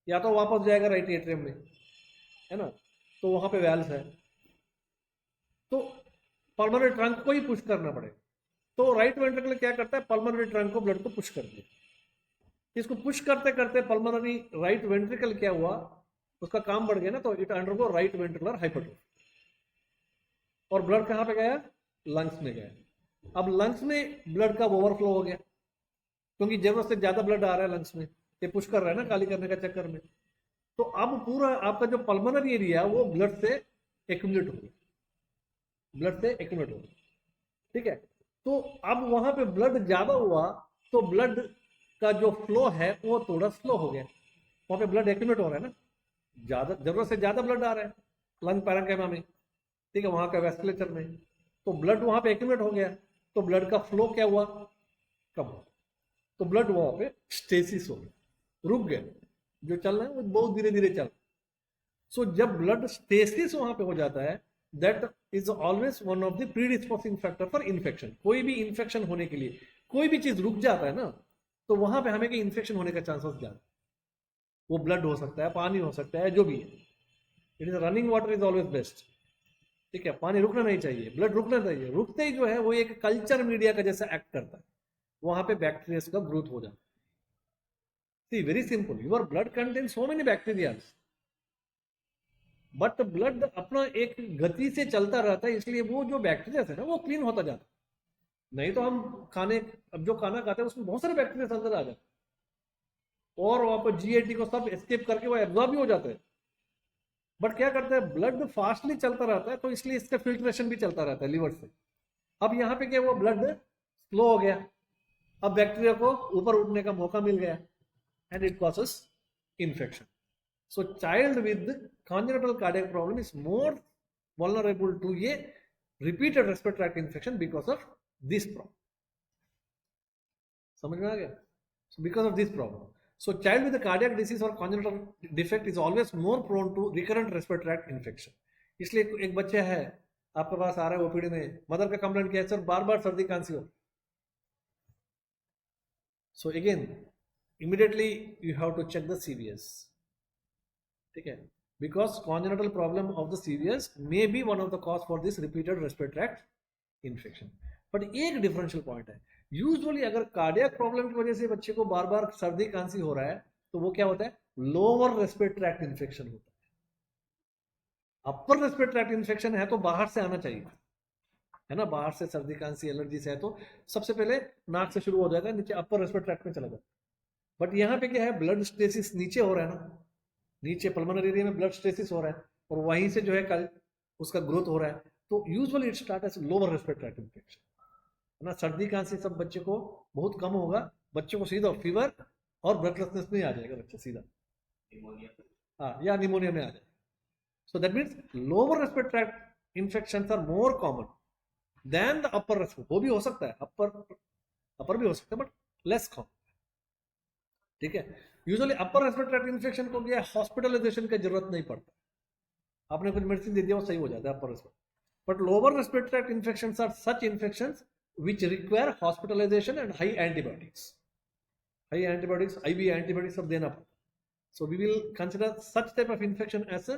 या तो वापस जाएगा राइट एट्रियम में, है ना, तो वहां पे वैल्व है, तो पल्मोनरी ट्रंक को ही पुश करना पड़ेगा। तो राइट वेंट्रिकल क्या करता है, पल्मोनरी ट्रंक को ब्लड को पुश कर दिया, इसको पुश करते करते पल्मोनरी राइट वेंट्रिकल क्या हुआ, उसका काम बढ़ गया ना, तो it undergo right ventricular hypertrophy, और ब्लड कहाँ पे गया, लंग्स में गया। अब लंग्स में ब्लड का ओवरफ्लो हो गया क्योंकि जरूरत से ज्यादा ब्लड आ रहा है लंग्स में, ये पुश कर रहा है ना खाली करने का चक्कर में, तो अब पूरा आपका जो पल्मोनरी एरिया वो ब्लड से एक्यूमुलेट हो गया, ब्लड से एक्यूमुलेट हो गया। ठीक है, तो अब वहां पे ब्लड ज्यादा हुआ तो ब्लड का जो फ्लो है वो थोड़ा स्लो हो गया, वहां पे ब्लड एक्यूमुलेट हो रहा है ना, ज्यादा जरूरत से ज्यादा ब्लड आ रहा है लंग पैरेंकाइमा में, ठीक है, वहां का वेस्कुलेचर में, तो ब्लड वहां पे एक्यूमुलेट हो गया, तो ब्लड का फ्लो क्या हुआ, कम हुआ, तो ब्लड वहां पे स्टेसिस हो गया, रुक गया, जो चल रहा है वो बहुत धीरे धीरे चल। सो जब ब्लड स्टेसिस वहां पे हो जाता है, that is always one of the predisposing factor for infection. कोई भी इन्फेक्शन होने के लिए कोई भी चीज रुक जाता है ना, तो वहां पे हमें इन्फेक्शन होने का चांसेस ज्यादा, वो ब्लड हो सकता है, पानी हो सकता है, जो भी है। It is running water is always best, ठीक है, पानी रुकना नहीं चाहिए, ब्लड रुकना चाहिए, रुकते ही जो है वो एक कल्चर मीडिया का जैसा एक्ट करता है, वहां पे बैक्टीरिया का ग्रोथ हो जाता है। See very simple, your blood contain so many bacteria, but blood अपना एक गति से चलता रहता है, इसलिए वो जो बैक्टीरिया है ना वो क्लीन होता जाता है। नहीं तो हम खाने, अब जो खाना खाते हैं उसमें बहुत सारे बैक्टीरिया अंदर आ जाते हैं, और वहां पर जीएटी को सब एस्केप करके वो एब्जॉर्ब भी हो जाते हैं। बट क्या करते हैं, ब्लड फास्टली चलता रहता है, तो इसलिए इसका फिल्ट्रेशन भी चलता रहता है लीवर से। अब यहाँ पे क्या हुआ, ब्लड स्लो हो गया, अब बैक्टीरिया को ऊपर उठने का मौका मिल गया, and it causes infection. So child with congenital cardiac problem is more vulnerable to a repeated respiratory tract infection because of this problem. समझ में आ गया? So because of this problem, so child with a cardiac disease or congenital defect is always more prone to recurrent respiratory tract infection. इसलिए एक बच्चा है आपके पास आ रहा है ओपीडी में, मदर का कंप्लेंट क्या है, सर बार बार सर्दी खांसी हो। So again immediately you have to check the CVS, ठीक है, because congenital problem of the CVS may be one of the cause for this repeated respiratory tract infection. But एक differential point है, usually अगर cardiac problem की वजह से बच्चे को बार बार सर्दी खांसी हो रहा है, तो वो क्या होता है, लोअर रेस्पिरेटरी ट्रैक्ट इन्फेक्शन होता है। अपर रेस्पिरेटरी ट्रैक्ट इन्फेक्शन है तो बाहर से आना चाहिए, है ना, बाहर से सर्दी खांसी एलर्जी से है तो सबसे पहले नाक से शुरू हो जाएगा, नीचे अपर रेस्पिरेटरी ट्रैक्ट में चला जाता है। बट यहाँ पे क्या है, ब्लड स्टेसिस नीचे हो रहा है ना, नीचे पल्मोनरी एरिया में ब्लड स्टेसिस हो रहा है, और वहीं से जो है कल उसका ग्रोथ हो रहा है, तो usually it start as lower respiratory tract infection, है ना। सर्दी खांसी सब बच्चे को बहुत कम होगा, बच्चे को सीधा फीवर और ब्रेथलेसनेस में आ जाएगा बच्चा सीधा, हाँ, या निमोनिया में आ जाएगा। So that means lower respiratory tract infections are more common than the upper respiratory. वो भी हो सकता है, अपर भी हो सकता है, बट लेस कॉमन, ठीक है। यूजुअली अपर रेस्पिरेटरी ट्रैक्ट इन्फेक्शन को क्या हॉस्पिटलाइजेशन की जरूरत नहीं पड़ता, आपने कुछ मेडिसिन दे दिया वो सही हो जाता है upper respiratory. But lower respiratory tract infections are such infections which require hospitalization and high antibiotics, IV antibiotics सब देना पड़ता है। So we will consider such type of infection as a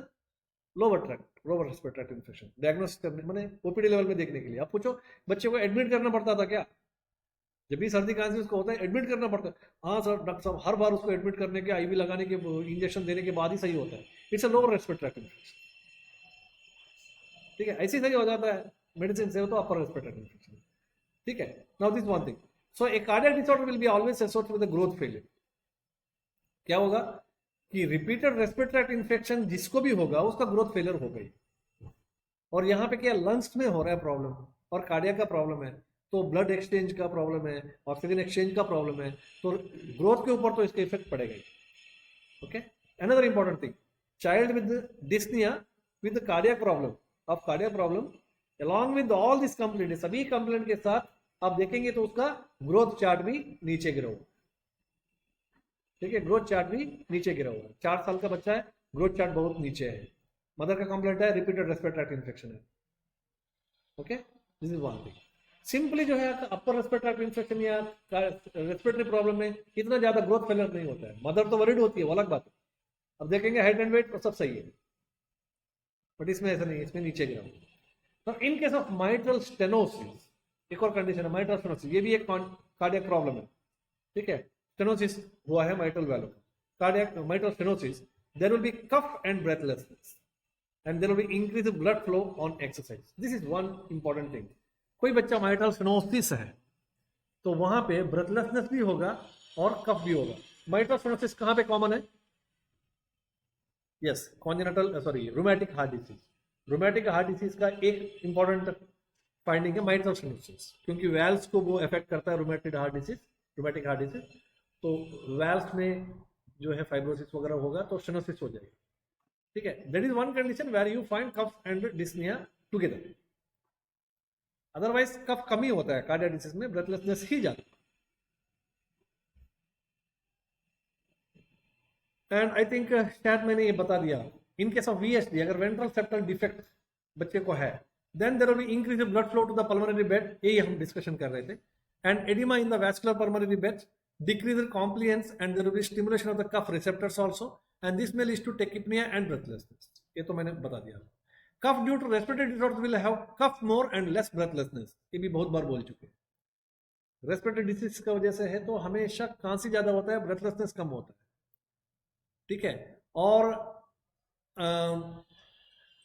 lower respiratory tract infection। diagnosis करने माने OPD level में देखने के लिए। आप पूछो बच्चे को एडमिट करना पड़ता था क्या, जब भी सर्दी खांसी उसको होता है एडमिट करना पड़ता है, हाँ सर डॉक्टर साहब हर बार उसको एडमिट करने के, IV लगाने के, इंजेक्शन देने के बाद ही सही होता है। It's a lower respiratory tract infection, ठीक है, ऐसे ही सही हो जाता है मेडिसिन से, हो तो अपर रेस्पिरेटरी ट्रैक्ट इन्फेक्शन, ठीक है। Now this one thing, so A cardiac disorder will be always associated with growth failure. क्या होगा कि रिपीटेड रेस्पिरेटरी ट्रैक्ट इन्फेक्शन जिसको भी होगा उसका ग्रोथ फेलियर हो गई, और यहाँ पे क्या लंग्स में हो रहा है प्रॉब्लम और कार्डियक का प्रॉब्लम है, तो ब्लड एक्सचेंज का प्रॉब्लम है, ऑक्सीजन एक्सचेंज का प्रॉब्लम है, तो ग्रोथ के ऊपर तो इसका इफेक्ट पड़ेगा ही, okay. Another important thing, child with dyspnoea with cardiac problem of cardiac problem along with all this complaint, सभी कंप्लेंट के साथ आप देखेंगे तो उसका ग्रोथ चार्ट भी नीचे गिरा हुआ, ठीक है, ग्रोथ चार्ट भी नीचे गिरा हुआ है। 4 साल का बच्चा है, ग्रोथ चार्ट बहुत नीचे है, मदर का कंप्लेंट है रिपीटेड रेस्पिरेटरी ट्रैक्ट इन्फेक्शन है, okay. This is one thing. Simply जो है अपर रेस्पिरेटरी ट्रैक्ट इन्फेक्शन या रेस्पिरेटरी प्रॉब्लम में इतना ज्यादा ग्रोथ फेलियर नहीं होता है, मदर तो वरीड होती है, वो अलग बात है। अब देखेंगे हाइट एंड वेट तो सब सही है, बट इसमें ऐसा नहीं है, इसमें नीचे गिरा हुआ है। Now, in case of mitral stenosis, एक और कंडीशन है mitral stenosis, ये भी एक कार्डियक प्रॉब्लम है, ठीक है। स्टेनोसिस हुआ है mitral valve, cardiac mitral stenosis, there will be cough and breathlessness, and there will be increased blood flow on exercise. This is one important thing. कोई बच्चा mitral stenosis है तो वहां पे ब्रेथलेसनेस भी होगा और कफ भी होगा। mitral stenosis कहां पे कॉमन है? Yes, congenital rheumatic heart disease. Rheumatic heart disease का एक इंपॉर्टेंट फाइंडिंग है माइट्रल स्टेनोसिस, क्योंकि वेल्स को वो अफेक्ट करता है रूमेटिक हार्ट डिसीज, तो वेल्स में जो है फाइब्रोसिस वगैरह होगा तो स्टेनोसिस हो जाएगा। ठीक है, that is one condition where you find cough and dyspnoea together. Otherwise cough कम ही होता है कार्डियक डिसीज में, ब्रेथलेसनेस ही जाता है। एंड आई थिंक शायद मैंने ये बता दिया, इन केस ऑफ वीएसडी अगर वेंट्रल सेप्टल डिफेक्ट बच्चे को है, then there will be increase blood flow to the pulmonary bed, यही हम डिस्कशन कर रहे थे। And oedema in the vascular pulmonary bed, decreased compliance, and there will be stimulation of the cuff receptors also, and this may lead to tachypnea and breathlessness. ये तो मैंने बता दिया। Cough due to respiratory disorder will have cough more and less breathlessness, ये भी बहुत बार बोल चुके हैं। रेस्पिरेटरी डिसीज का वजह से है तो हमेशा खांसी ज्यादा होता है, ब्रेथलेसनेस कम होता है। ठीक है, और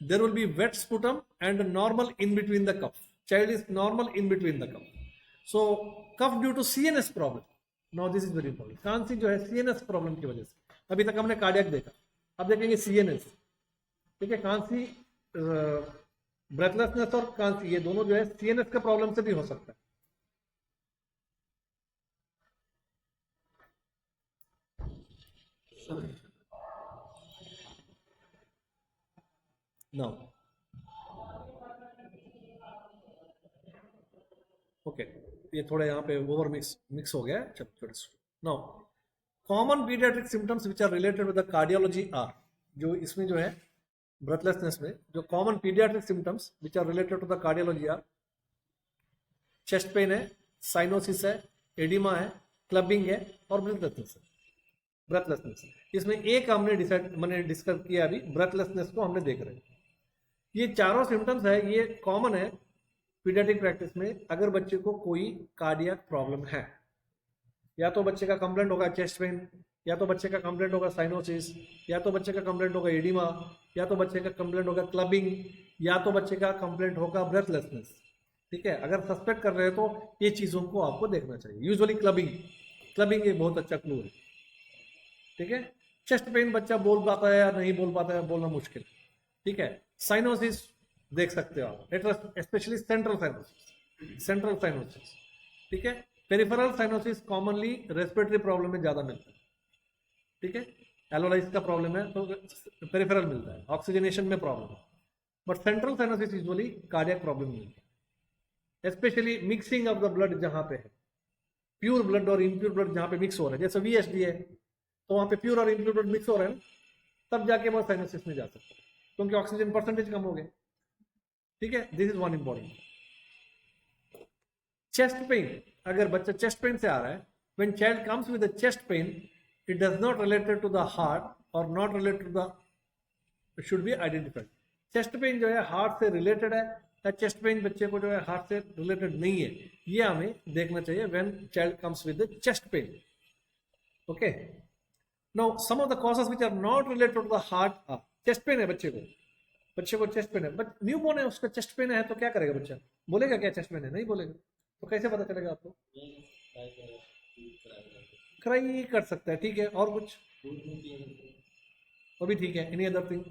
there will be wet sputum and normal in between the cough, child is normal in between the cough. So cough due to CNS problem, now this is very important. खांसी जो है सीएनएस प्रॉब्लम की वजह से, अभी तक हमने cardiac देखा, अब देखेंगे सीएनएस। ठीक है, खांसी, ब्रेथलेसनेस और खांसी ये दोनों जो है सीएनएस के प्रॉब्लम से भी हो सकता है। नाउ ओके, ये थोड़ा यहाँ पे ओवर मिक्स हो गया है। चलो now common paediatric symptoms which are related with the cardiology are, जो इसमें जो है ब्रेथलेसनेस में जो common paediatric symptoms which are related to the cardiology are, chest pain है, साइनोसिस है, एडिमा है, क्लबिंग है और ब्रेथलेसनेस। इसमें एक हमने मैंने डिस्कस किया अभी, ब्रेथलेसनेस को हमने देख रहे हैं। ये चारों सिम्टम्स है, ये कॉमन है पीडियाट्रिक प्रैक्टिस में। अगर बच्चे को कोई कार्डियक प्रॉब्लम है, या तो बच्चे का कंप्लेंट होगा चेस्ट पेन, या तो बच्चे का कंप्लेंट होगा साइनोसिस, या तो बच्चे का कंप्लेंट होगा एडिमा, या तो बच्चे का कंप्लेंट होगा क्लबिंग, या तो बच्चे का कंप्लेंट होगा ब्रेथलेसनेस। ठीक है, अगर सस्पेक्ट कर रहे हैं तो ये चीजों को आपको देखना चाहिए। यूजुअली क्लबिंग एक बहुत अच्छा क्लू है। ठीक है, चेस्ट पेन बच्चा बोल पाता है या नहीं बोल पाता है, बोलना मुश्किल। ठीक है, साइनोसिस देख सकते हो आप, स्पेशली सेंट्रल साइनोसिस। ठीक है, peripheral cyanosis commonly respiratory problem में ज्यादा मिलता है। ठीक है, एलोलाइज का प्रॉब्लम है तो पेरिफेरल मिलता है, ऑक्सीजनेशन में प्रॉब्लम है। But central cyanosis usually cardiac problem मिलता है, specially mixing of the blood जहां पे है, प्योर ब्लड और इम्प्योर ब्लड जहां पे मिक्स हो रहा है, जैसे वीएसडी है तो वहां पे प्योर और इम्प्योर ब्लड मिक्स हो रहा है ना, तब जाके वो साइनोसिस में जा सकता है, क्योंकि ऑक्सीजन परसेंटेज कम हो गया। ठीक है, this is one important. Chest pain, अगर बच्चा चेस्ट पेन से आ रहा है, when child comes with chest pain, it does not related to the heart और not related to the, should be identified. Chest pain जो है हार्ट से रिलेटेड है या चेस्ट पेन बच्चे को जो है हार्ट से रिलेटेड नहीं है, ये हमें देखना चाहिए when child comes with chest pain. Okay, now some of the causes which are not related to the heart are, chest pain है बच्चे को चेस्ट पेन है, बट न्यू बोर्न है, उसका चेस्ट पेन है तो क्या करेगा बच्चा? बोलेगा क्या चेस्ट पेन है? नहीं बोलेगा। तो कैसे पता चलेगा आपको? क्राई कर सकता है। ठीक है, और कुछ? वो भी ठीक है। Any other thing?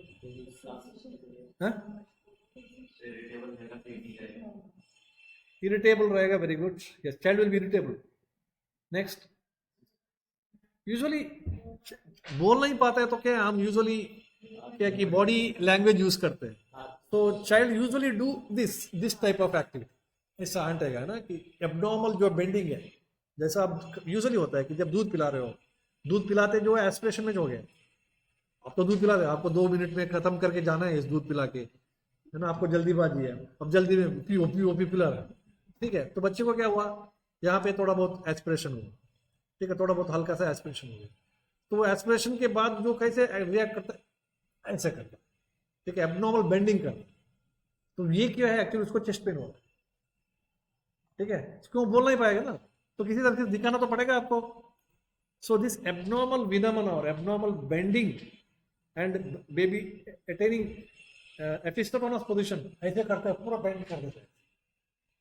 इरिटेबल रहेगा, very good, yes, child will be irritable. Next, usually बोल नहीं पाता है तो क्या हम यूजुअली क्या कि बॉडी लैंग्वेज यूज करते हैं, तो child usually do this type of activity. ऐसा हंटेगा है ना कि एब्नॉर्मल जो बेंडिंग है, जैसा अब यूजुअली होता है कि जब दूध पिला रहे हो, दूध पिलाते जो है एस्पिरेशन में जो हो गया, अब तो दूध पिला रहे हो, आपको 2 मिनट में खत्म करके जाना है इस दूध पिला के, है ना, आपको जल्दीबाजी है, अब जल्दी में पी पिला रहा है। ठीक है, तो बच्चे को क्या हुआ, यहाँ पे थोड़ा बहुत एस्पिरेशन हुआ। ठीक है, थोड़ा बहुत हल्का सा एस्पिरेशन हो गया, तो वो एस्पिरेशन के बाद जो कैसे रिएक्ट करता है, ऐसे करता है। ठीक है, एब्नॉर्मल बेंडिंग करता है, तो ये क्या है, एक्चुअली उसको चेस्ट पेन हो रहा है। ठीक है, क्यों बोल नहीं पाएगा ना, तो किसी तरह से दिखाना तो पड़ेगा आपको। सो दिस एब्नॉर्मल विनोमेना और abnormal bending and baby attaining opisthotonus position, ऐसे करते हैं, पूरा बेंड कर देते हैं।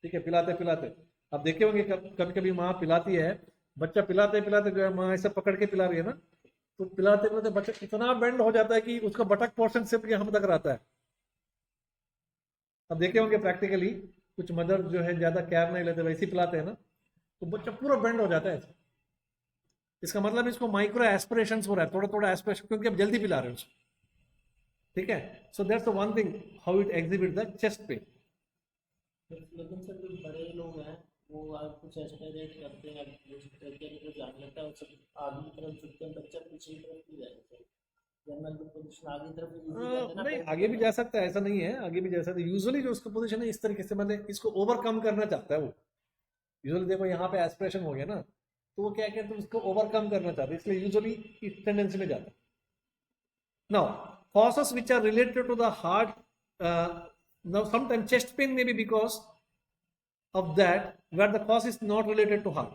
ठीक है, पिलाते पिलाते, आप देखे होंगे कभी कभी माँ पिलाती है, बच्चा पिलाते पिलाते जो है माँ ऐसा पकड़ के पिला रही है ना, तो पिलाते पिलाते बच्चा इतना बेंड हो जाता है कि उसका बटक पोर्शन सिर्फ यहाँ तक रहता है। अब देखे होंगे प्रैक्टिकली, कुछ मदर जो है ज़्यादा केयर नहीं लेते, वैसे ही पिलाते हैं ना, तो बच्चा पूरा बेंड हो जाता है ऐसे। इसका मतलब इसको माइक्रो एस्पिरेशन हो रहा है, थोड़ा थोड़ा एस्पिरेशन, क्योंकि आप जल्दी पिला रहे हो उसको, ठीक है। So that's the one thing how it exhibit the chest pain. लेकिन सर जो बड़े लोग हैं वो आप कुछ एक्सपेरिमेंट करते हैं, तो जान लेता है, सब आगे की तरफ झुकते हैं, बच्चा पीछे की तरफ भी जाएगा, जनरल की पोजीशन आगे की तरफ इजी कर देना नहीं, बेटर आगे भी रहता जा सकता है, ऐसा नहीं है, आगे भी जा सकता है। यूजुअली जो उसका पोजीशन है इस तरीके से, मतलब इसको ओवरकम करना चाहता है वो। यूजुअली देखो यहाँ पे एस्पिरेशन हो गया ना, तो वो क्या कहते हैं, उसको ओवरकम करना चाहते हैं, इसलिए यूजुअली इस टेंडेंसी में जाता है। Now causes which are related to the heart, now sometimes chest pain may be because of that where the cause is not related to heart,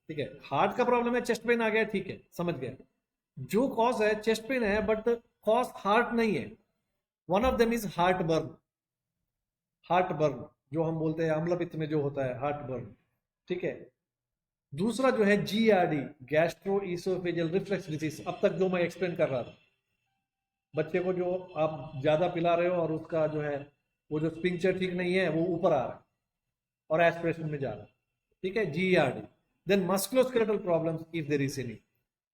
ठीक है। हार्ट का प्रॉब्लम है, चेस्ट पेन आ गया, ठीक है, समझ गया। जो कॉज है चेस्ट पेन है, बट कॉज हार्ट नहीं है। One of them is heart burn. Heart burn जो हम बोलते हैं अम्ल पित्त में जो होता है, हार्ट बर्न, ठीक है। दूसरा जो है GERD, gastro oesophageal reflux disease, अब तक जो मैं एक्सप्लेन कर रहा था, बच्चे को जो आप ज्यादा पिला रहे हो और उसका जो है वो जो स्पिंक्चर ठीक नहीं है, वो ऊपर आ रहा है और एस्पिरेशन में जा रहा है, ठीक है, GERD। then musculoskeletal problems if there is any,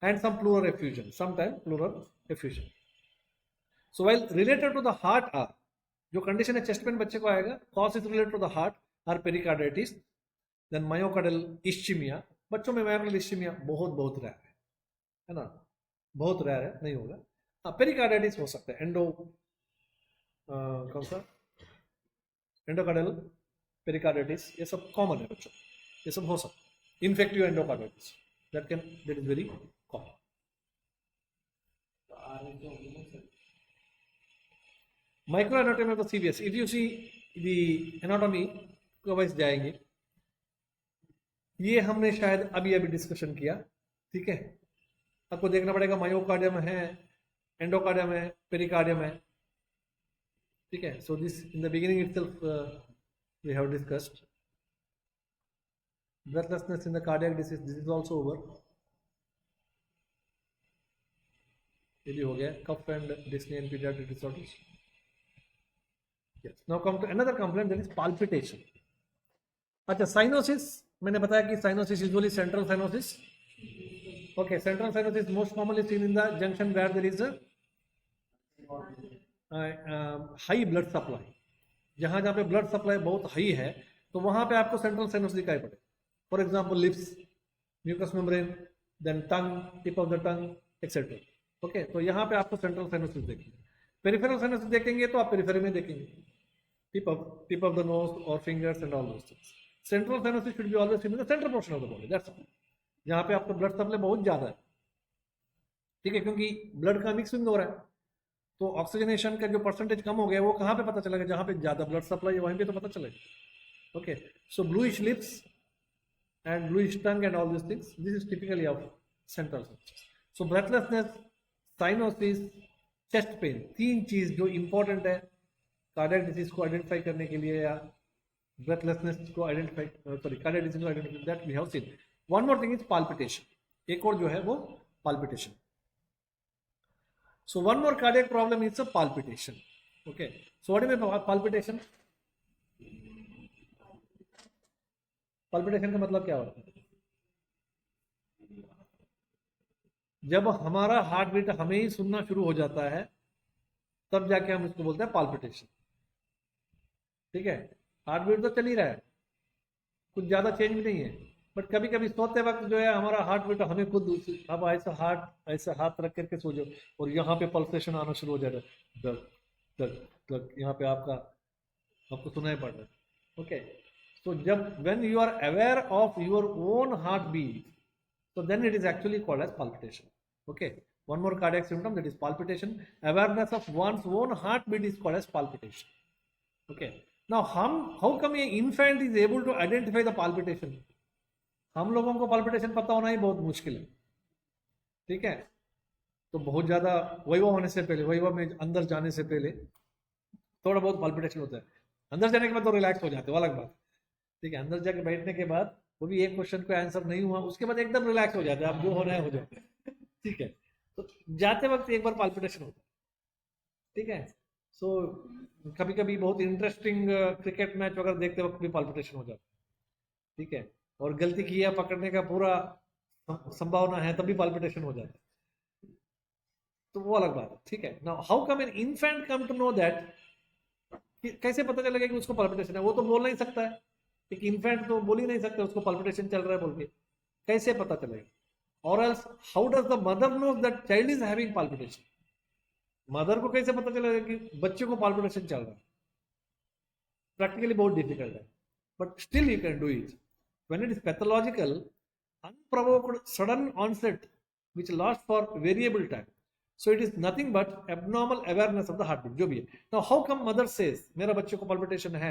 and some pleural effusion, sometimes pleural effusion. So while related to the heart are, जो कंडीशन है चेस्ट पेन बच्चे को आएगा, cause is related to the heart और pericarditis, then myocardial ischaemia. बच्चों में myocardial इश्चिमिया बहुत बहुत रेयर है ना, बहुत रेयर है, नहीं होगा। हाँ, पेरिकार्डाइटिस हो सकता है, कौन सा एंडोकार्डियल पेरिकार्डाइटिस, ये सब कॉमन है बच्चों, ये सब हो सकता है। Infective endocarditis, that is very common. Micro anatomy of the CVS, if you see the anatomy wise जाएंगे, ये हमने शायद अभी अभी डिस्कशन किया, ठीक है। आपको देखना पड़ेगा मायोकार्डियम है, एंडोकार्डियम है, पेरिकार्डियम है, ठीक है। So this in the beginning itself we have discussed. breathlessness in the cardiac disease, this is also over, ये भी हो गया। Cough and dyspnoea and paediatric disorders, yes. Now come to another complaint, that is palpitation. अच्छा, cyanosis, मैंने बताया कि cyanosis usually central cyanosis, okay. Central cyanosis most commonly seen in the junction where there is high blood supply, जहां जहां पे blood supply बहुत high है, तो वहां पे आपको सेंट्रल साइनोसिस दिखाई पड़े। For example, lips, mucous membrane, then tongue, tip of the tongue, etc. Okay, तो यहाँ पे आपको सेंट्रल साइनोसिस देखेंगे। पेरिफेरल साइनोसिस देखेंगे तो आप पेरिफेरी में देखेंगे, टिप ऑफ द नोज और fingers and all those things. Central cyanosis should be always seen in the central portion of the body, that's all, जहाँ पे आपका ब्लड सप्लाई बहुत ज्यादा है, ठीक है, क्योंकि ब्लड का मिक्सिंग हो रहा है, तो ऑक्सीजनेशन का जो परसेंटेज कम हो गया, वो कहाँ पे पता चलेगा, जहाँ पे ज्यादा ब्लड सप्लाई है वहीं पे तो पता चलेगा। Okay, so bluish lips and bluish tongue and all these things, this is typically of central symptoms. So breathlessness, cyanosis, chest pain, तीन चीज जो इंपॉर्टेंट है कार्डियक डिजीज को आइडेंटिफाई करने के लिए, या ब्रेथलेसनेस को आइडेंटिफाई, सॉरी कार्डियक डिजीज को identify, that we have seen. One more thing is palpitation, एक और जो है वो palpitation. So one more cardiac problem is a palpitation, okay. So what is palpitation? Palpitation का मतलब क्या होता है? जब हमारा हार्ट बीट हमें ही सुनना शुरू हो जाता है, तब जाके हम इसको बोलते हैं पाल्पिटेशन, ठीक है। हार्ट बीट तो चल ही रहा है, कुछ ज्यादा चेंज भी नहीं है, बट कभी कभी सोते वक्त जो है हमारा हार्ट बीट हमें खुद, अब ऐसा हाथ रख करके सो जाओ और यहाँ पे पल्सेशन आना शुरू हो जाता है, दर्द दर्द दर्द, यहाँ पे आपको सुनाई पड़ रहा है, okay. So when you are aware of your own heartbeat, so then it is actually called as palpitation. Okay. One more cardiac symptom, that is palpitation. Awareness of one's own heartbeat is called as palpitation. Okay. Now how come a infant is able to identify the palpitation? हम लोगों को palpitation पता होना ही बहुत मुश्किल है, ठीक है। तो बहुत ज्यादा वैभव होने से पहले, वैभव में अंदर जाने से पहले थोड़ा बहुत palpitation होता है, अंदर जाने के बाद तो रिलैक्स हो जाते हो, अलग बात, ठीक है। अंदर जाके बैठने के बाद वो भी एक क्वेश्चन का आंसर नहीं हुआ, उसके बाद एकदम रिलैक्स हो जाते हैं, आप जो होना है हो जाते हैं, ठीक है। तो जाते वक्त एक बार पाल्पिटेशन होता है, ठीक है। सो कभी कभी बहुत इंटरेस्टिंग क्रिकेट मैच वगैरह देखते वक्त भी पाल्पिटेशन हो जाता है, ठीक है, और गलती किया पकड़ने का पूरा संभावना है तभी पाल्पिटेशन हो जाता है, तो वो अलग बात है, ठीक है। Now how come an infant come to know that, कैसे पता चलेगा कि उसको पाल्पिटेशन है? वो तो बोल नहीं सकता है, एक इन्फेंट तो बोल ही नहीं सकता उसको पाल्पिटेशन चल रहा है बोल के, कैसे पता चलेगा? और else how does the mother know that child is having palpitation? Mother को कैसे पता चलेगा कि बच्चे को पाल्पिटेशन चल रहा है? प्रैक्टिकली बहुत डिफिकल्ट है, but still you can do it when it is pathological, unprovoked sudden onset which lasts for variable time, so it is nothing but abnormal awareness of the heartbeat जो भी है। now how come mother says मेरा बच्चे को palpitation है,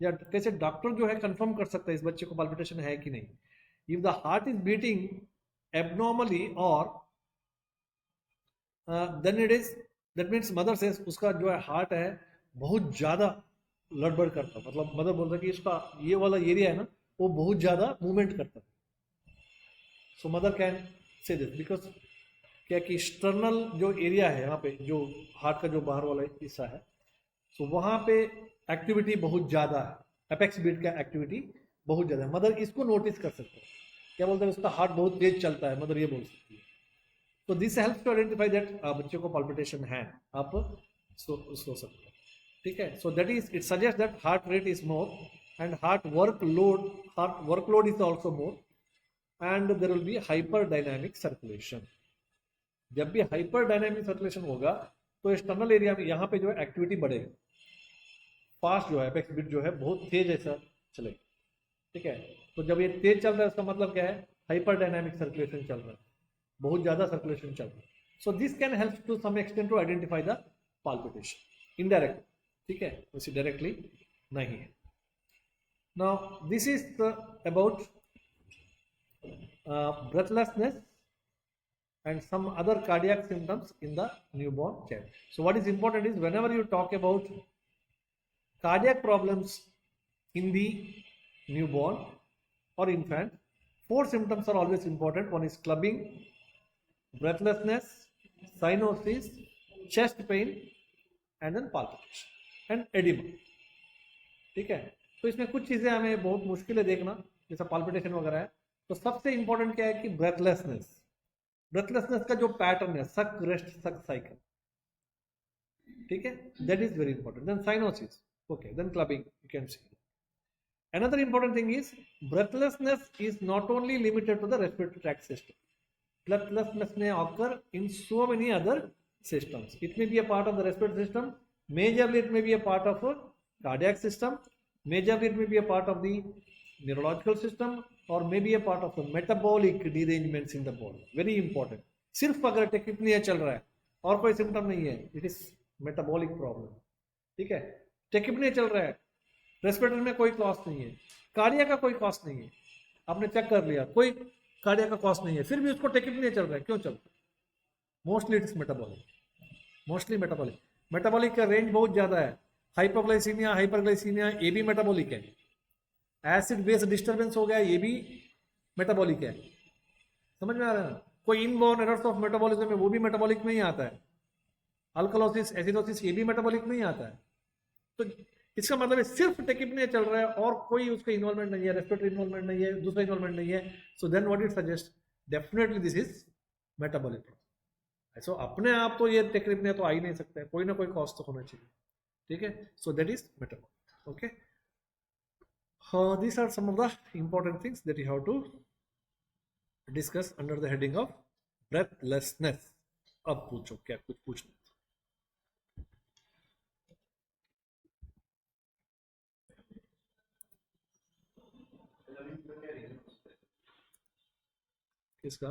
या कैसे doctor जो है कंफर्म कर सकता है इस बच्चे को palpitation है कि नहीं? if the heart is beating abnormally or then it is, that means mother says उसका जो है हार्ट है बहुत ज्यादा लड़बड़ करता, मतलब मदर बोल रहा है कि इसका ये वाला एरिया है ना वो बहुत ज्यादा मूवमेंट करता है। So mother can say this because क्या कि एक्सटर्नल जो एरिया है यहाँ पे जो हार्ट का जो बाहर वाला हिस्सा है, सो वहाँ पे एक्टिविटी बहुत ज़्यादा है, एपेक्स बीट का एक्टिविटी बहुत ज़्यादा है। मदर इसको नोटिस कर सकते हैं, क्या बोलते हैं, उसका हार्ट बहुत तेज चलता है, मदर ये बोल सकती है। तो this help to identify that बच्चे को पाल्पिटेशन है, आप सो सकते हैं, ठीक है। So that is it suggest that heart rate is more and heart workload is also more and there will be hyperdynamic circulation। जब भी hyperdynamic circulation होगा तो एक्सटर्नल एरिया में यहाँ पे जो है एक्टिविटी बढ़ेगा, फास्ट जो है एपेक्स बीट जो है बहुत तेज ऐसा चलेगा, ठीक है। तो जब ये तेज चल रहा है उसका मतलब क्या है, हाइपरडायनामिक सर्कुलेशन चल रहा है, बहुत ज्यादा सर्कुलेशन चल रहा है। So this can help to some extent to identify the palpitation indirect, ठीक है, वैसे डायरेक्टली नहीं है। Now this is about breathlessness and some other cardiac symptoms in the newborn child. So what is important is whenever you talk about cardiac problems in the newborn or infant, 4 symptoms are always important. One is clubbing, breathlessness, cyanosis, chest pain and then palpitation and edema, ठीक है। तो इसमें कुछ चीजें हमें बहुत मुश्किल है देखना, जैसा पाल्पिटेशन वगैरह है। तो सबसे इंपॉर्टेंट क्या है कि ब्रेथलेसनेस का जो पैटर्न है, सक रेस्ट सक साइकिल, ठीक है, that is very important. Then cyanosis, okay, then clubbing, you can see. Another important thing is breathlessness is not only limited to the respiratory tract system. Breathlessness may occur in so many other systems. It may be a part of the respiratory system, majorly it may be a part of a cardiac system, majorly it may be a part of the neurological system, or maybe a part of the metabolic derangements in the body. Very important. सिर्फ अगर tachypnoea चल रहा है और कोई symptom नहीं है, it is metabolic problem, ठीक है। टेकिपनिया चल रहा है, रेस्पिरेटर में कोई कॉस्ट नहीं है, कार्डिया का कोई कॉस्ट नहीं है, आपने चेक कर लिया कोई कार्डिया का कॉस्ट नहीं है, फिर भी उसको टेकिपनिया चल रहा है, क्यों चल रहा है? Mostly it is metabolic, mostly metabolic. Metabolic का रेंज बहुत ज्यादा है, हाइपोग्लाइसीमिया, हाइपरग्लाइसीमिया ये भी मेटाबॉलिक है, एसिड बेस डिस्टर्बेंस हो गया ये भी मेटाबॉलिक है, समझ में आ रहा है ना। कोई इनबॉर्न एरर्स ऑफ मेटाबॉलिज्म में वो भी मेटाबॉलिक में ही आता है, अल्कलोसिस एसिडोसिस ये भी मेटाबॉलिक में ही आता है। तो इसका मतलब है सिर्फ टेकिपनिया चल रहा है और कोई उसका इन्वॉल्वमेंट नहीं है, रेस्पिरेटरी इन्वॉल्वमेंट नहीं है, दूसरा इन्वॉल्वमेंट नहीं है, so then what it suggest, definitely this is metabolic problem. So अपने आप तो ये टेकिपनिया तो आ ही नहीं सकता है, कोई ना कोई कॉज तो होना चाहिए, ठीक है। So that is metabolic, okay. These are some of the important things that you have to discuss under the heading of breathlessness. अब पूछो क्या कुछ पूछना, किसका?